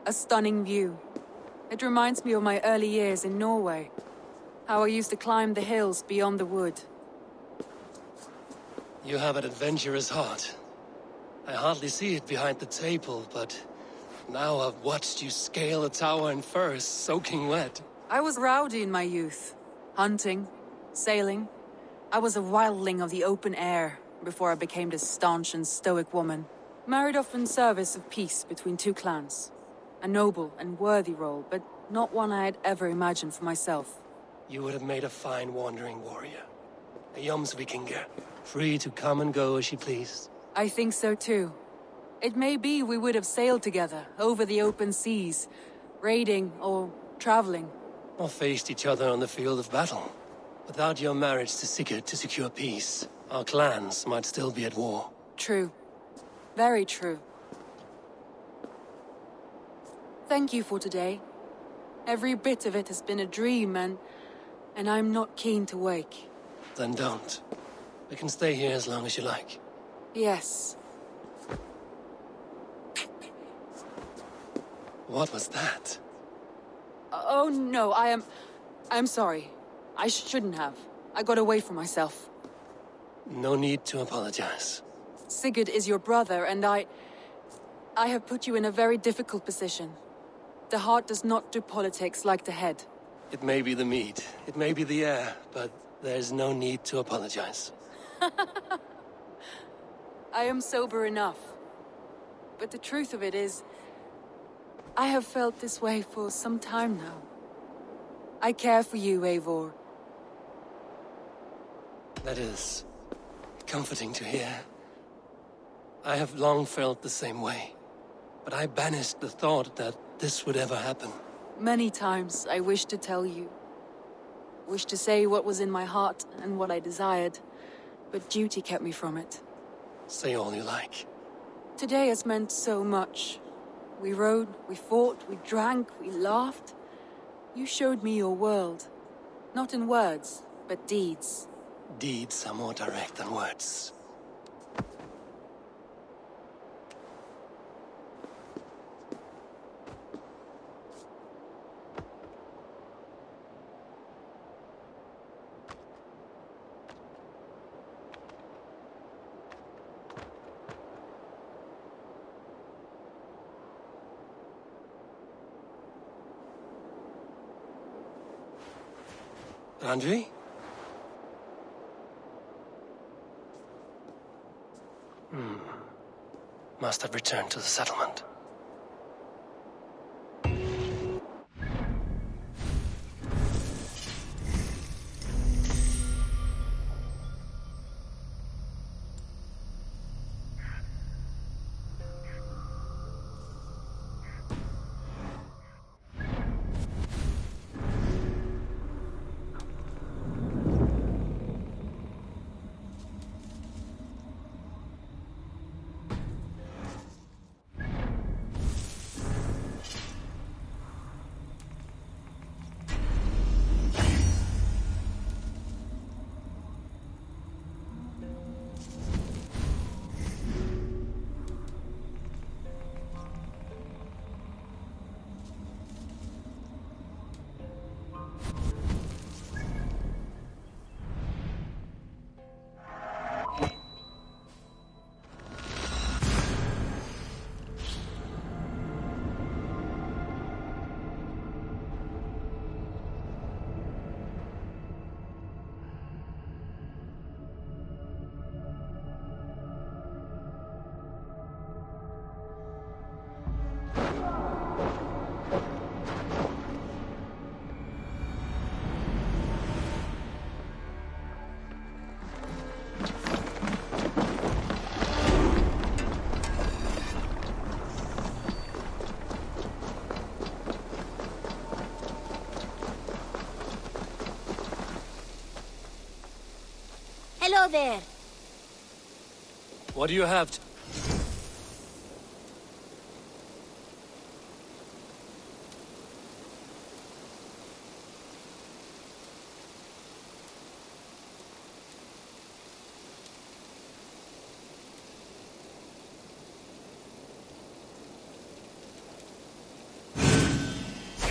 Speaker 14: A stunning view. It reminds me of my early years in Norway. How I used to climb the hills beyond the wood.
Speaker 1: You have an adventurous heart. I hardly see it behind the table, but now I've watched you scale a tower in furs, soaking wet.
Speaker 14: I was rowdy in my youth. Hunting, sailing. I was a wildling of the open air before I became this staunch and stoic woman. Married off in service of peace between two clans. A noble and worthy role, but Not one I had ever imagined for myself.
Speaker 2: You would have made a fine wandering warrior. A Jomsvikinger, free to come and go as she pleased.
Speaker 14: I think so too. It may be we would have sailed together, over the open seas, raiding or traveling.
Speaker 2: Or faced each other on the field of battle. Without your marriage to Sigurd to secure peace, our clans might still be at war.
Speaker 14: True. Very true. Thank you for today. Every bit of it has been a dream, and I'm not keen to wake.
Speaker 2: Then don't. We can stay here as long as you like.
Speaker 14: Yes.
Speaker 2: What was that?
Speaker 14: Oh no, I'm sorry. I shouldn't have. I got away from myself.
Speaker 2: No need to apologize.
Speaker 14: Sigurd is your brother, and I have put you in a very difficult position. The heart does not do politics like the head.
Speaker 2: It may be the meat, it may be the air, but there's no need to apologize.
Speaker 14: I am sober enough. But the truth of it is, I have felt this way for some time now. I care for you, Eivor.
Speaker 2: That is comforting to hear. I have long felt the same way, but I banished the thought that this would ever happen.
Speaker 14: Many times I wished to tell you. Wished to say what was in my heart and what I desired, but duty kept me from it.
Speaker 2: Say all you like.
Speaker 14: Today has meant so much. We rode, we fought, we drank, we laughed. You showed me your world. Not in words, but deeds.
Speaker 2: Deeds are more direct than words. Randvi? Must have returned to the settlement.
Speaker 17: Hello there.
Speaker 2: What do you have to...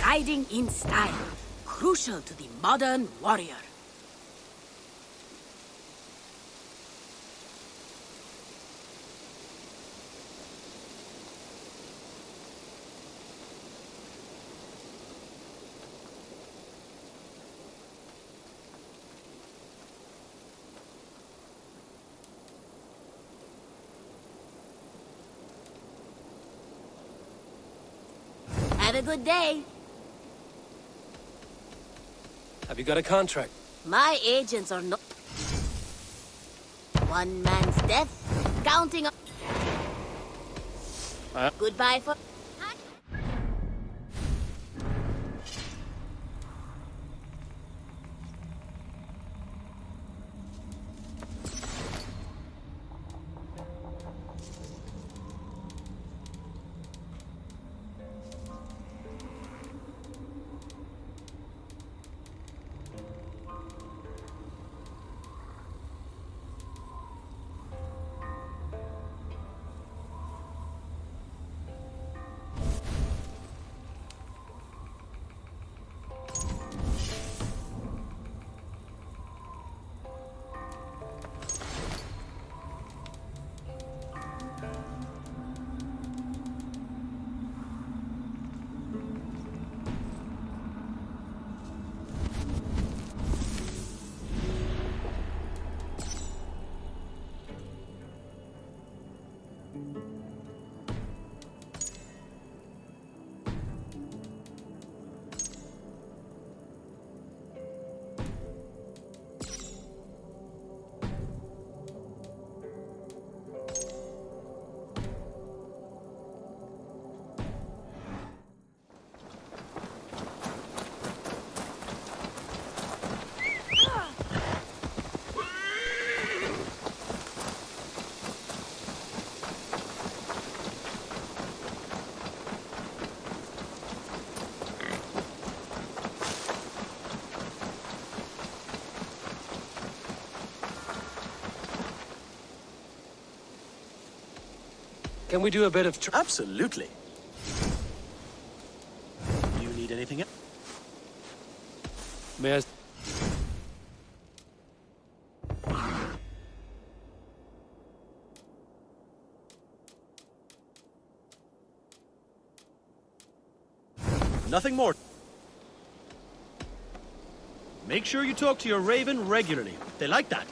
Speaker 17: Riding in style, crucial to the modern warrior. Have a good day.
Speaker 1: Have you got a contract?
Speaker 17: My agents are not... One man's death, counting on... Goodbye for...
Speaker 1: Can we do a bit of...
Speaker 12: Absolutely. Do you need anything else?
Speaker 1: May I...
Speaker 12: Nothing more. Make sure you talk to your raven regularly. They like that.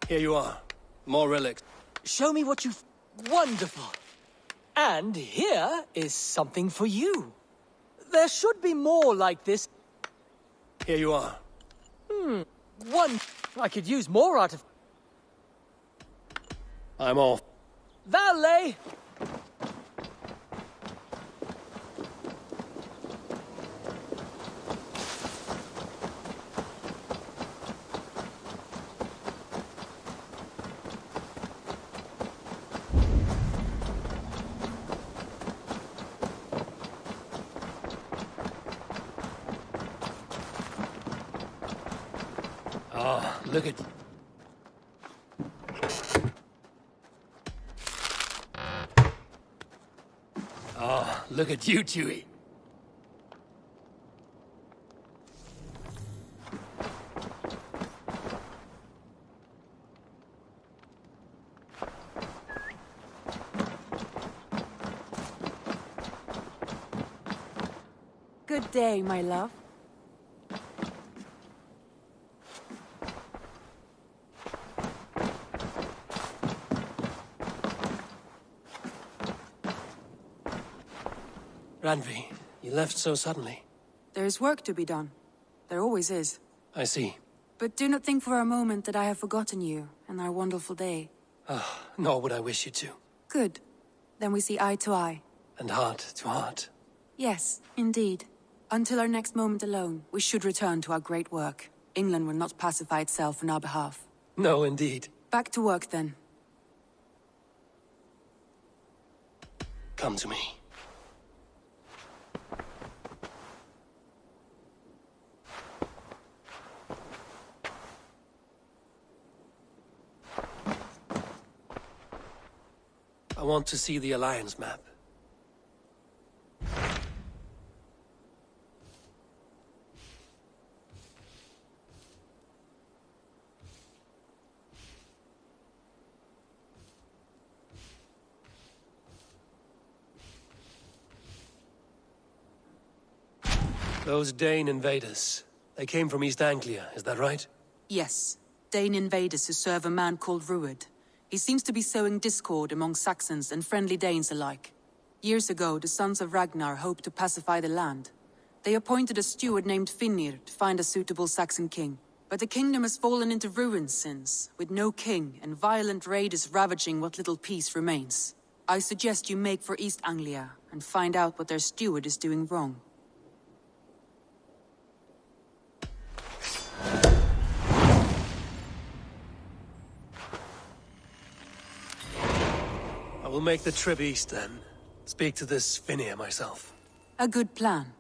Speaker 1: Here you are. More relics.
Speaker 18: Show me what you've... Wonderful. And here is something for you. There should be more like this.
Speaker 1: Here you are.
Speaker 18: One... I could use more out of...
Speaker 1: I'm off.
Speaker 18: Valet!
Speaker 1: Oh, look at... Oh, look at you, Chewie.
Speaker 14: Good day, my love.
Speaker 1: Randvi, you left so suddenly.
Speaker 14: There is work to be done. There always is.
Speaker 1: I see.
Speaker 14: But do not think for a moment that I have forgotten you and our wonderful day.
Speaker 1: Nor would I wish you to.
Speaker 14: Good. Then we see eye to eye.
Speaker 1: And heart to heart.
Speaker 14: Yes, indeed. Until our next moment alone, we should return to our great work. England will not pacify itself on our behalf.
Speaker 1: No, indeed.
Speaker 14: Back to work, then.
Speaker 1: Come to me.
Speaker 2: I want to see the Alliance map. Those Dane invaders, they came from East Anglia, is that right?
Speaker 14: Yes. Dane invaders who serve a man called Rued. He seems to be sowing discord among Saxons and friendly Danes alike. Years ago, the sons of Ragnar hoped to pacify the land. They appointed a steward named Finnir to find a suitable Saxon king. But the kingdom has fallen into ruins since, with no king and violent raiders ravaging what little peace remains. I suggest you make for East Anglia and find out what their steward is doing wrong.
Speaker 2: I will make the trip east then. Speak to this Finnir myself.
Speaker 14: A good plan.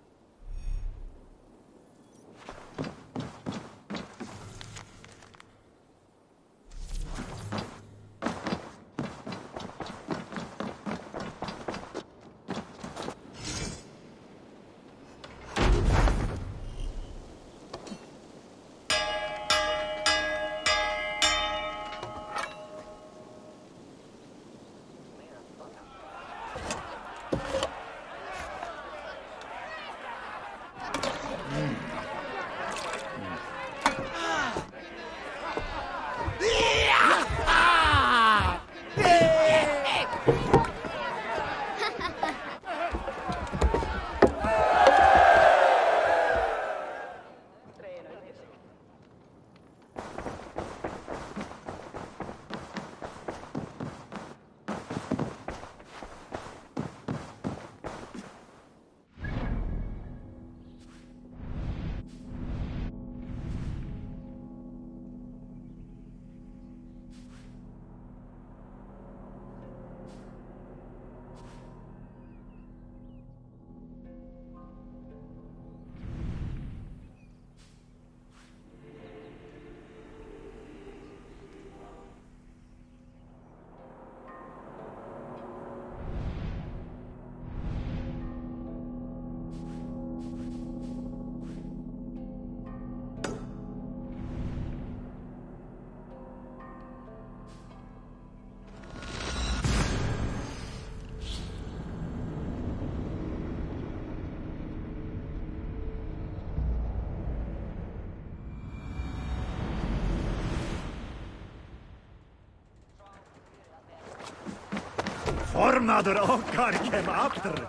Speaker 19: Formadur okkar kem aftur.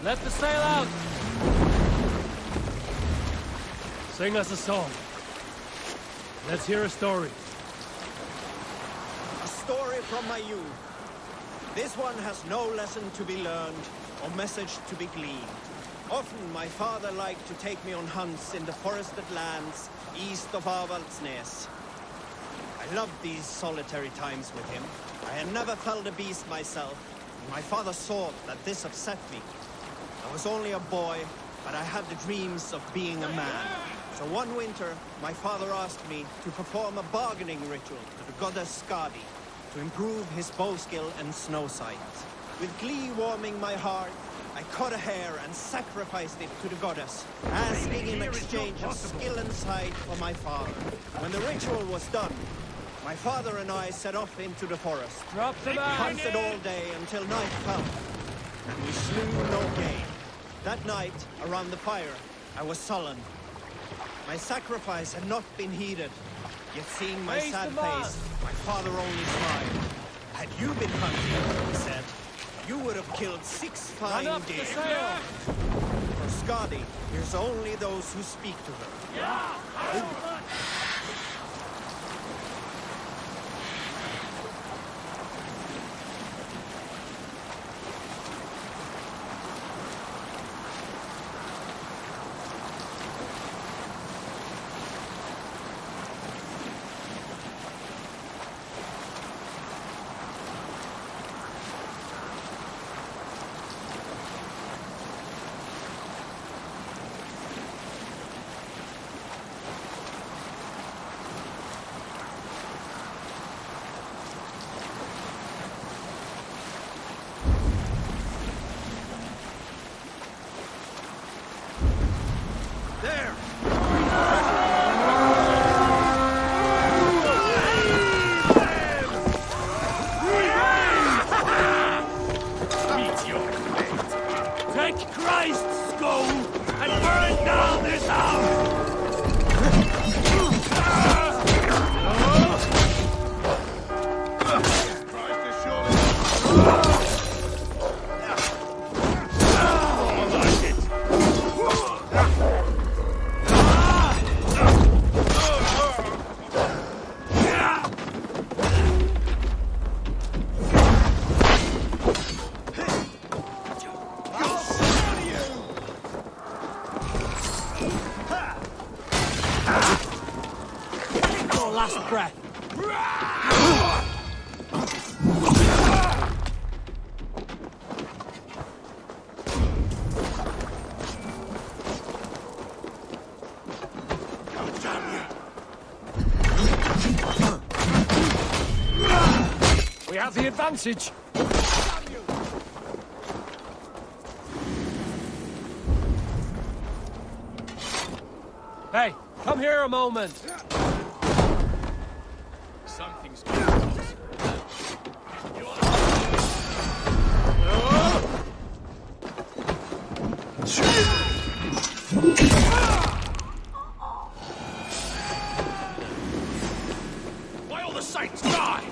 Speaker 2: Let the sail out! Sing us a song. Let's hear a story.
Speaker 20: A story from my youth. This one has no lesson to be learned or message to be gleaned. Often my father liked to take me on hunts in the forested lands east of Avaldsnes. I loved these solitary times with him. I had never felled a beast myself, and my father saw that this upset me. I was only a boy, but I had the dreams of being a man. So one winter, my father asked me to perform a bargaining ritual to the goddess Skadi to improve his bow skill and snow sight. With glee warming my heart, I cut a hare and sacrificed it to the goddess, asking in exchange of skill and sight for my father. When the ritual was done, my father and I set off into the forest. We hunted all day until night fell, and we slew no game. That night, around the fire, I was sullen. My sacrifice had not been heeded, yet seeing my sad face, my father only smiled. Had you been hunting, he said, you would have killed 6 fine deer. For Skadi, here's only those who speak to her.
Speaker 18: last breath.
Speaker 19: We have the advantage.
Speaker 15: Hey, come here a moment.
Speaker 19: Something's
Speaker 15: Why all the saints die?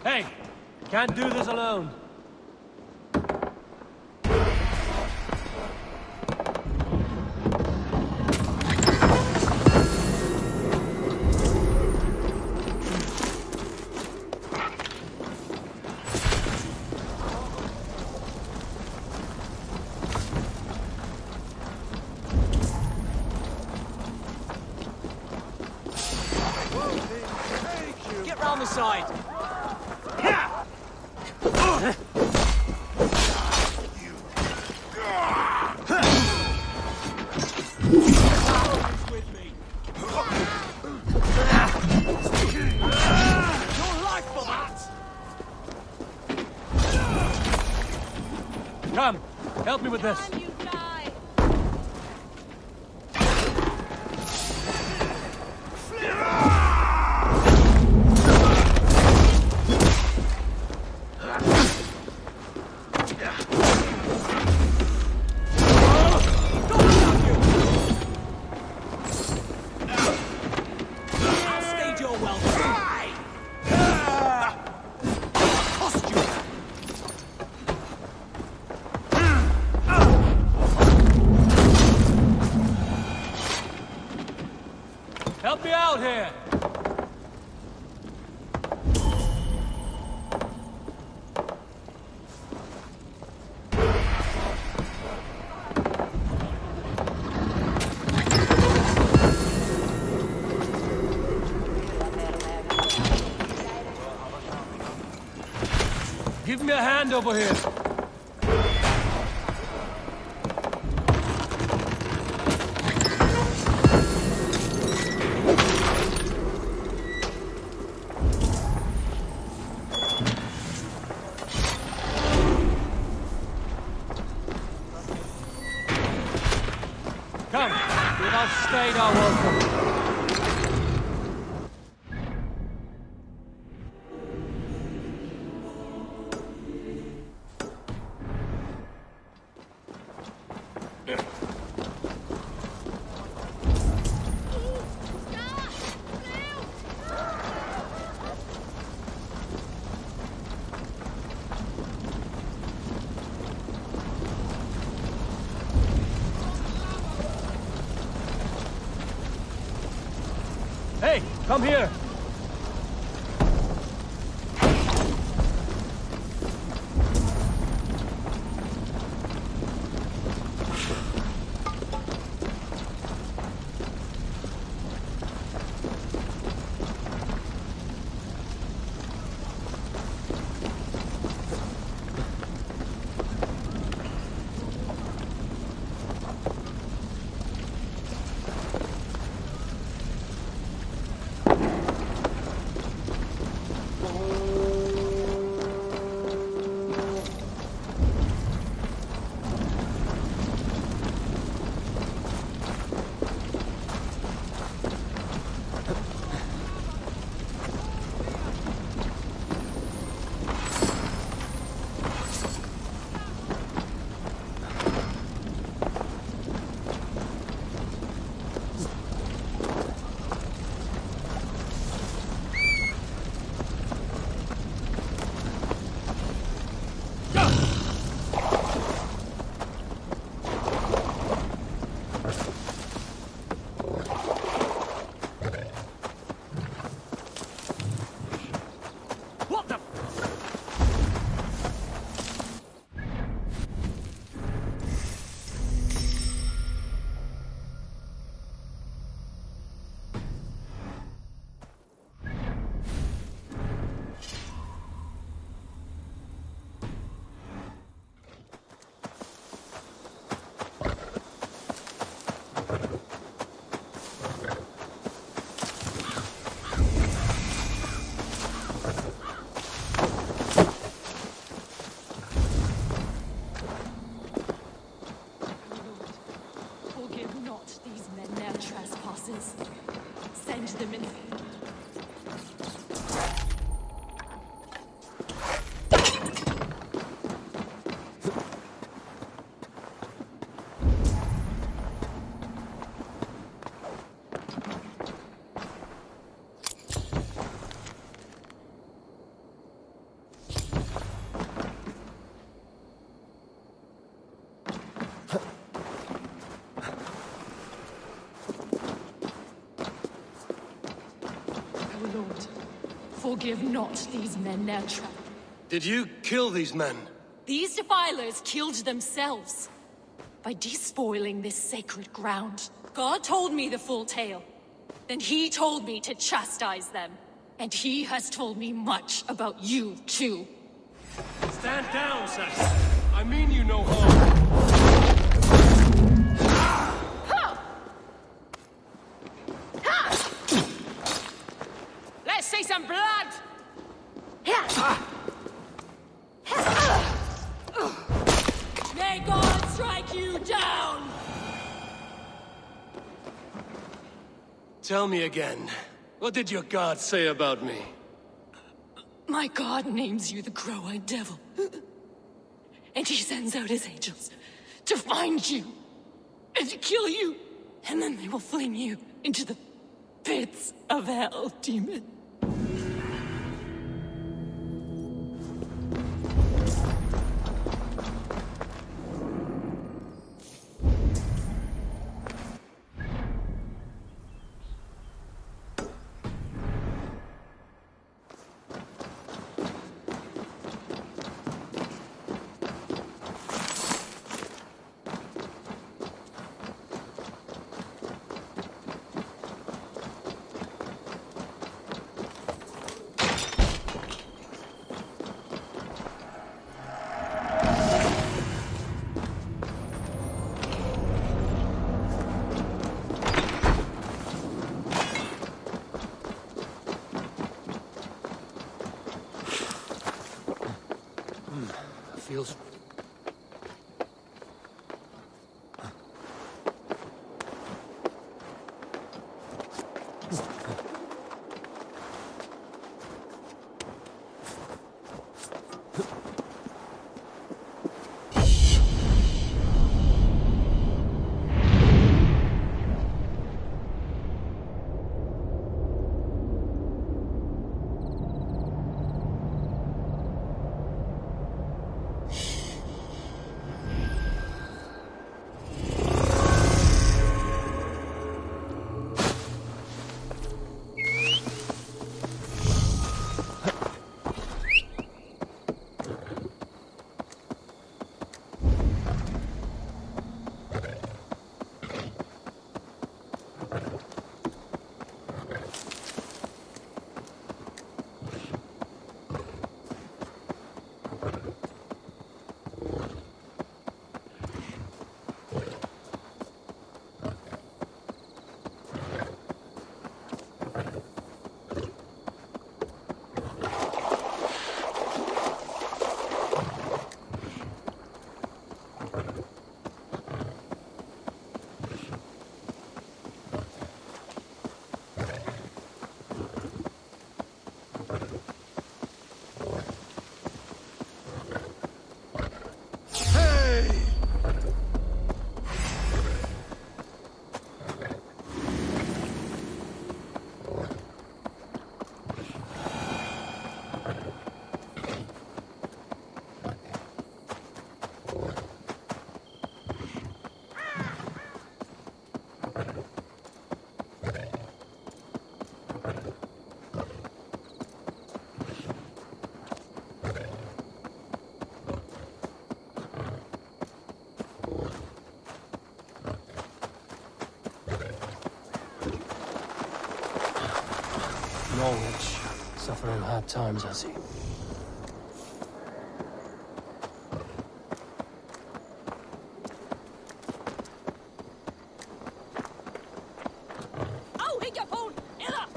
Speaker 15: Hey, can't do this alone.
Speaker 18: Get round the side.
Speaker 15: Come, help me with this.
Speaker 18: I'll stage your welcome.
Speaker 15: Help me out here. Give me a hand over here. Come, we've outstayed our welcome. Hey, come here.
Speaker 21: souls. Send them in. Forgive not these men their trap.
Speaker 1: Did you kill these men?
Speaker 21: These defilers killed themselves by despoiling this sacred ground. God told me the full tale. Then he told me to chastise them. And he has told me much about you, too.
Speaker 19: Stand down, Saxon. I mean you no harm.
Speaker 21: Let's see some blood! May God strike you down!
Speaker 1: Tell me again. What did your god say about me?
Speaker 21: My God names you the Crow-Eyed Devil. And he sends out his angels to find you and to kill you. And then they will fling you into the pits of hell, demon.
Speaker 1: Feels... Norwich, suffering hard times, I see.
Speaker 21: Oh, hit your phone! Ella!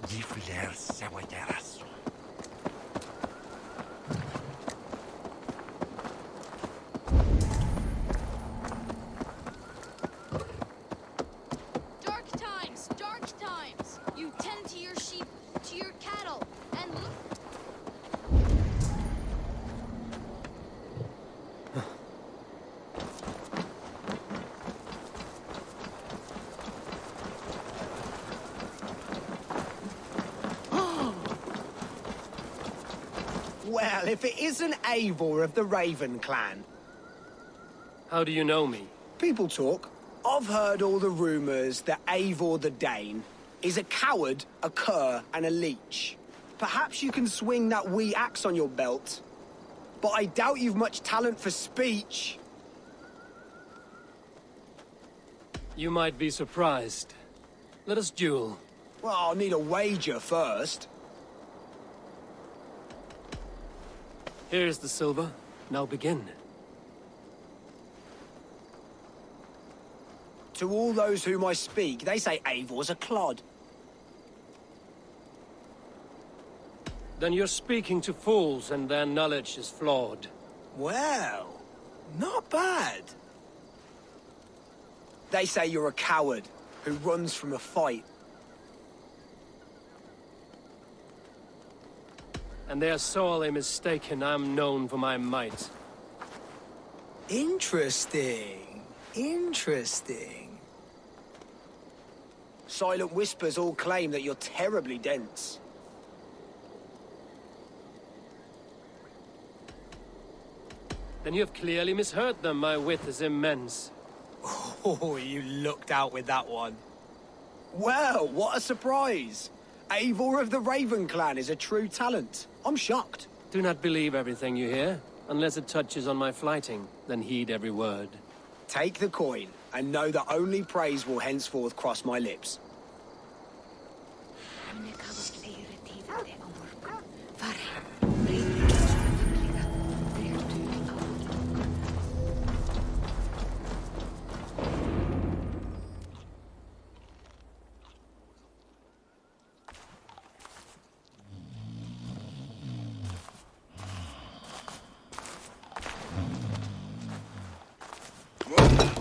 Speaker 22: Different
Speaker 7: Dark times, dark times. You tend to your sheep, to your cattle, and look.
Speaker 5: Well, if it isn't Eivor of the Raven clan.
Speaker 19: How do you know me?
Speaker 5: People talk. I've heard all the rumors that Eivor the Dane is a coward, a cur, and a leech. Perhaps you can swing that wee axe on your belt, but I doubt you've much talent for speech.
Speaker 19: You might be surprised. Let us duel.
Speaker 5: Well, I'll need a wager first.
Speaker 19: Here's the silver. Now begin.
Speaker 5: To all those whom I speak, they say Eivor's a clod.
Speaker 19: Then you're speaking to fools and their knowledge is flawed.
Speaker 5: Well, not bad. They say you're a coward who runs from a fight.
Speaker 19: And they're sorely mistaken. I'm known for my might.
Speaker 5: Interesting. Interesting. Silent whispers all claim that you're terribly dense.
Speaker 19: Then you have clearly misheard them. My wit is immense.
Speaker 5: Oh, you looked out with that one. Well, what a surprise! Eivor of the Raven clan is a true talent. I'm shocked.
Speaker 19: Do not believe everything you hear. Unless it touches on my flighting, then heed every word.
Speaker 5: Take the coin, and know that only praise will henceforth cross my lips.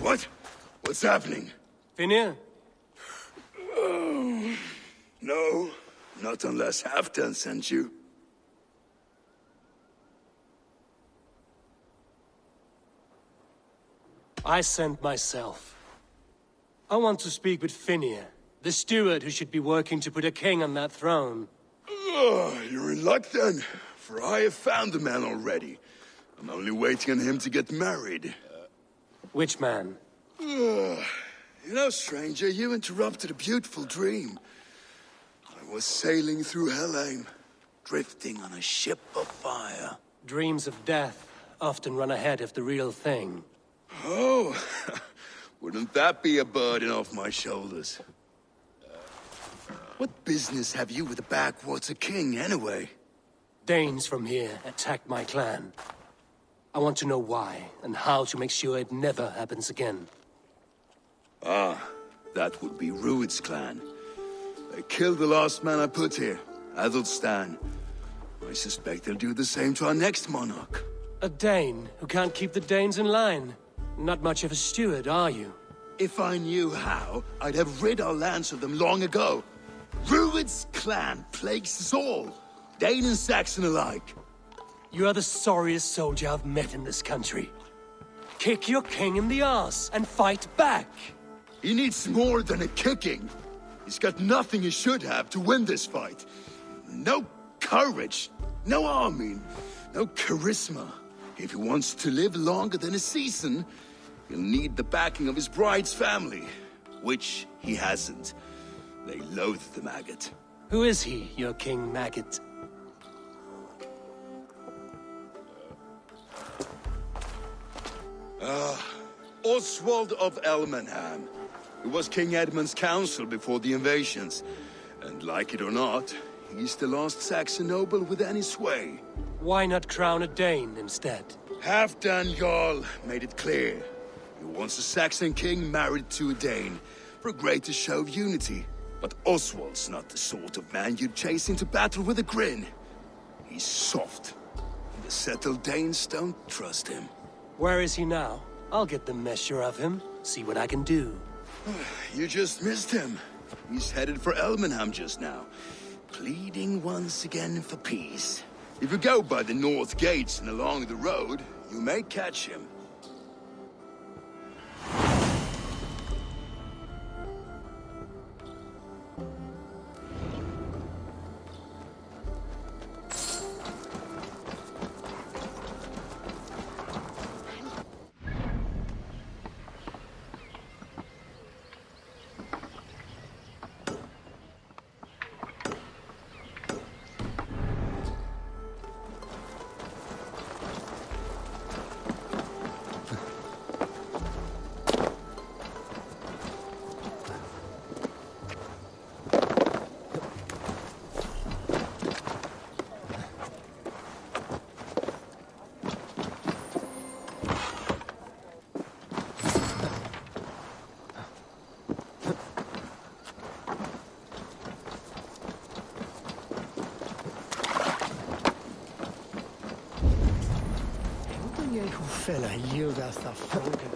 Speaker 6: What? What's happening?
Speaker 19: Finnir?
Speaker 6: Oh, no, not unless Halfdan sent you.
Speaker 19: I sent myself. I want to speak with Finnir, the steward who should be working to put a king on that throne.
Speaker 6: You're in luck then, for I have found the man already. I'm only waiting on him to get married.
Speaker 19: Which man?
Speaker 6: You know, stranger, you interrupted a beautiful dream. I was sailing through Helheim, drifting on a ship of fire.
Speaker 19: Dreams of death often run ahead of the real thing.
Speaker 6: Oh, wouldn't that be a burden off my shoulders? What business have you with the backwater king, anyway?
Speaker 19: Danes from here attacked my clan. I want to know why, and how to make sure it never happens again.
Speaker 6: Ah, that would be Rued's clan. They killed the last man I put here, Adelstan. I suspect they'll do the same to our next monarch.
Speaker 19: A Dane who can't keep the Danes in line. Not much of a steward, are you?
Speaker 6: If I knew how, I'd have rid our lands of them long ago. Rued's clan plagues us all, Dane and Saxon alike.
Speaker 19: You are the sorriest soldier I've met in this country. Kick your king in the arse and fight back!
Speaker 6: He needs more than a kicking. He's got nothing he should have to win this fight. No courage, no army, no charisma. If he wants to live longer than a season, he'll need the backing of his bride's family, which he hasn't. They loathe the maggot.
Speaker 19: Who is he, your King Maggot?
Speaker 6: Oswald of Elmenham. He was King Edmund's counsel before the invasions. And like it or not, he's the last Saxon noble with any sway.
Speaker 19: Why not crown a Dane instead?
Speaker 6: Halfdan Jarl made it clear. He wants a Saxon king married to a Dane, for a greater show of unity.
Speaker 3: But Oswald's not the sort of man you'd chase into battle with a grin. He's soft. And the settled Danes don't trust him.
Speaker 19: Where is he now? I'll get the measure of him, see what I can do.
Speaker 3: You just missed him. He's headed for Elmenham just now, pleading once again for peace. If you go by the north gates and along the road, you may catch him.
Speaker 20: Fella yield us the Franken.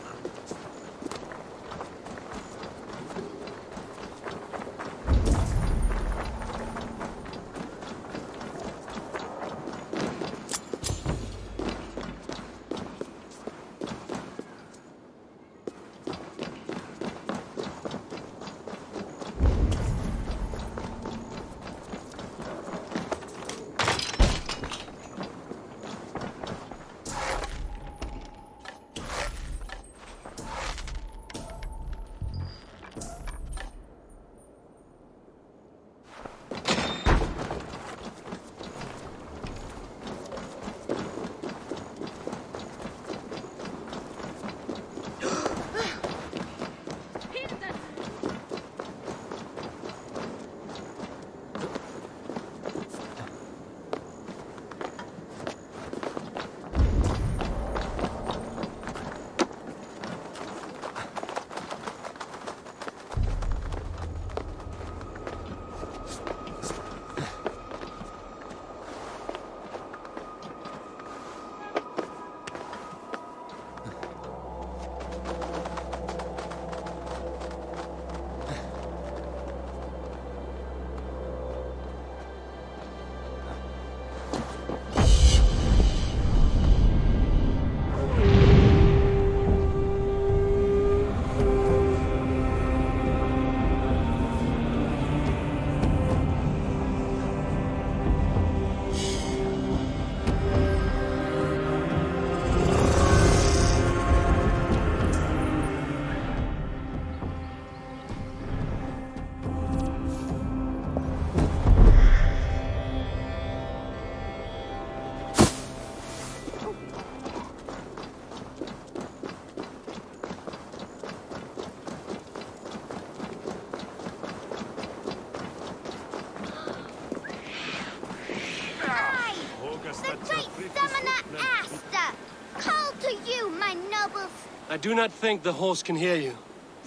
Speaker 19: I do not think the horse can hear you.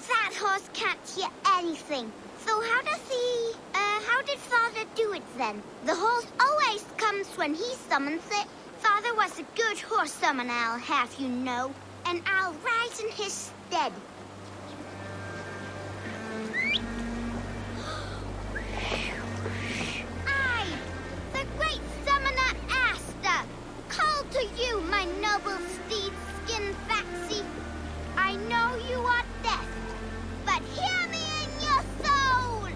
Speaker 22: That horse can't hear anything. So how did Father do it then? The horse always comes when he summons it. Father was a good horse summoner, I'll have you know. And I'll ride in his stead. I, the great summoner Asta, call to you, my noble steed, skin Faxi. I know you are deaf, but hear me in your soul!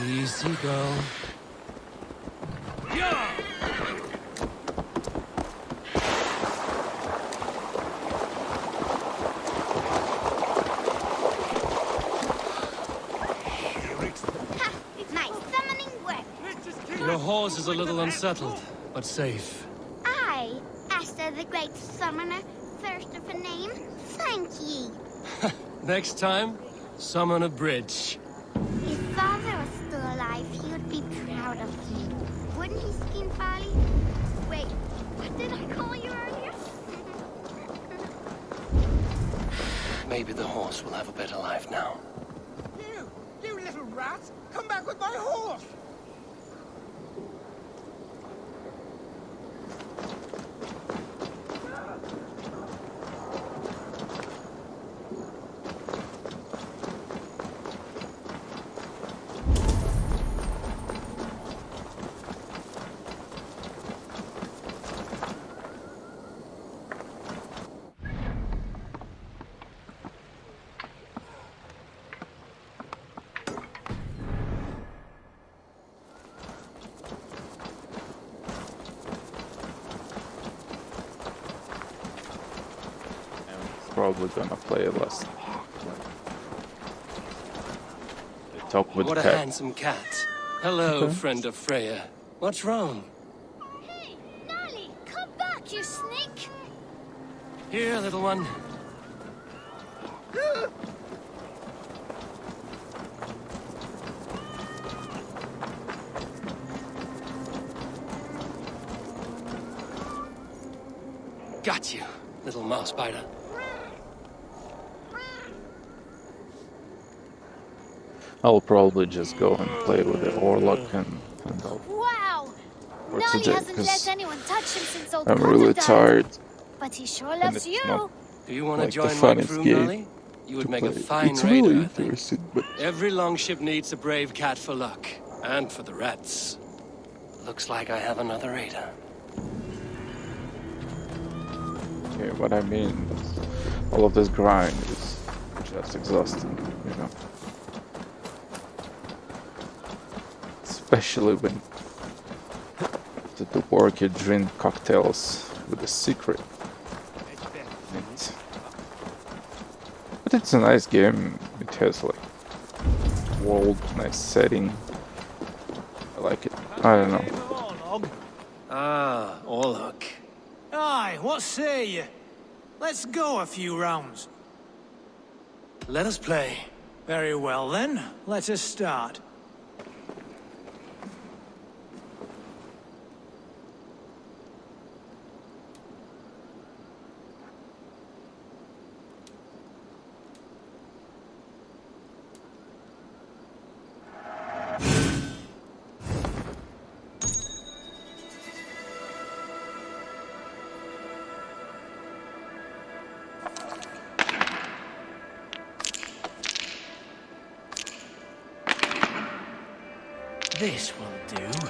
Speaker 19: Easy go.
Speaker 22: My summoning work.
Speaker 19: Your horse is a little unsettled, but safe.
Speaker 22: I, Esther the Great Summoner, first of a name, thank ye.
Speaker 19: Next time, summon a bridge.
Speaker 22: If father was still alive, he would be proud of you. Wouldn't he, Skin Folly? Wait, what did I call you earlier?
Speaker 2: Maybe the horse will have a better life now.
Speaker 4: You little rat! Come back with my horse!
Speaker 8: Probably gonna play less. Talk with
Speaker 2: What a
Speaker 8: cat.
Speaker 2: handsome cat. Hello, friend of Freya. What's wrong?
Speaker 22: Nally, come back, you sneak!
Speaker 2: Here, little one. Got you, little mouse biter.
Speaker 8: I'll probably just go and play with the Orlok and I'll
Speaker 22: Wow!
Speaker 8: for
Speaker 22: Nally
Speaker 8: today
Speaker 22: hasn't let
Speaker 8: because
Speaker 22: anyone touch him since old
Speaker 8: I'm
Speaker 22: Potter
Speaker 8: really
Speaker 22: died.
Speaker 8: tired.
Speaker 22: But he sure
Speaker 8: And
Speaker 22: loves
Speaker 8: it's
Speaker 22: you.
Speaker 8: not
Speaker 2: Do you want to
Speaker 8: like the
Speaker 2: join my
Speaker 8: funniest
Speaker 2: crew,
Speaker 8: game
Speaker 2: Nally? You would
Speaker 8: to
Speaker 2: make a
Speaker 8: play.
Speaker 2: fine
Speaker 8: It's
Speaker 2: raider,
Speaker 8: really
Speaker 2: I think.
Speaker 8: interesting, but
Speaker 2: Every longship needs a brave cat for luck. And for the rats. Looks like I have another raider.
Speaker 8: yeah, what I mean is all of this grind is just exhausting, you know. Especially when you have to work, you drink cocktails with a secret. But it's a nice game. It has like world, nice setting. I like it. I don't know.
Speaker 2: Ah, Orlok.
Speaker 4: Aye, what say ye? Let's go a few rounds.
Speaker 2: Let us play.
Speaker 4: Very well then, let us start.
Speaker 2: This will do.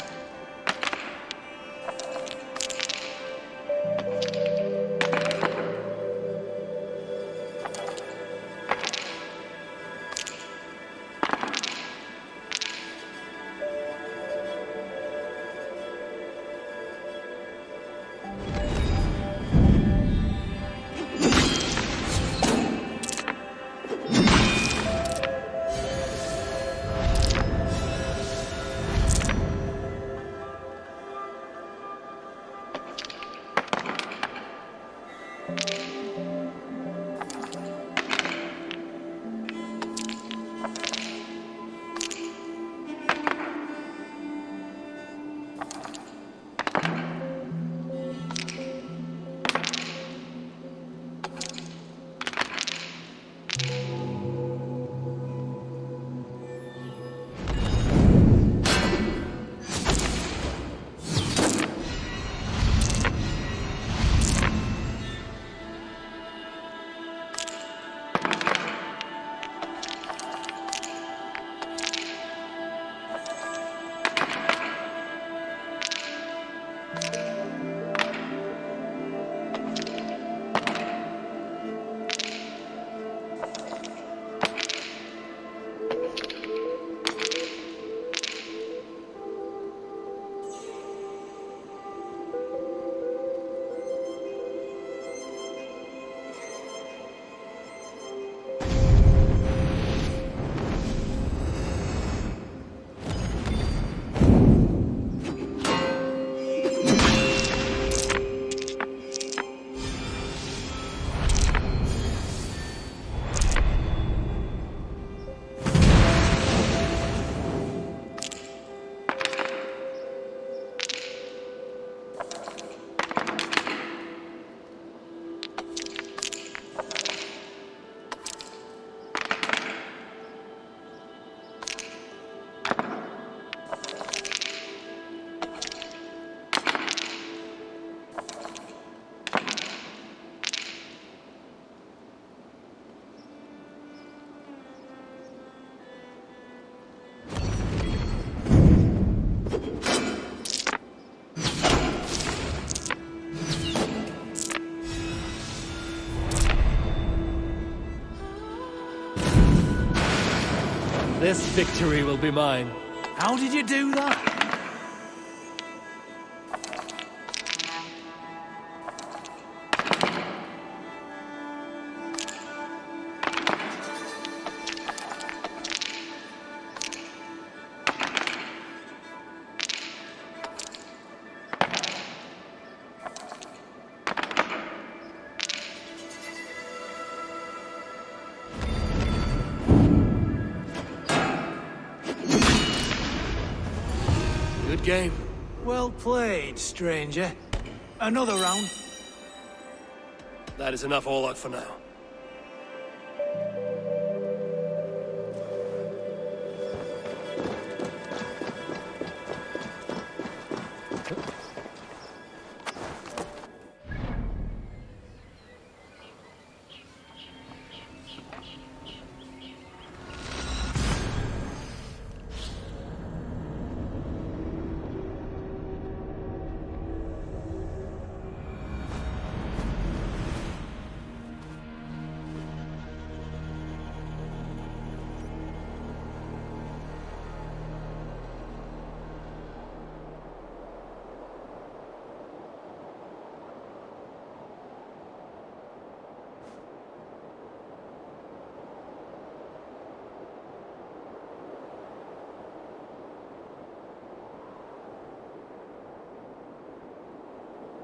Speaker 15: This victory will be mine.
Speaker 4: How did you do that?
Speaker 15: Good game.
Speaker 4: Well played, stranger. Another round.
Speaker 15: That is enough all out for now.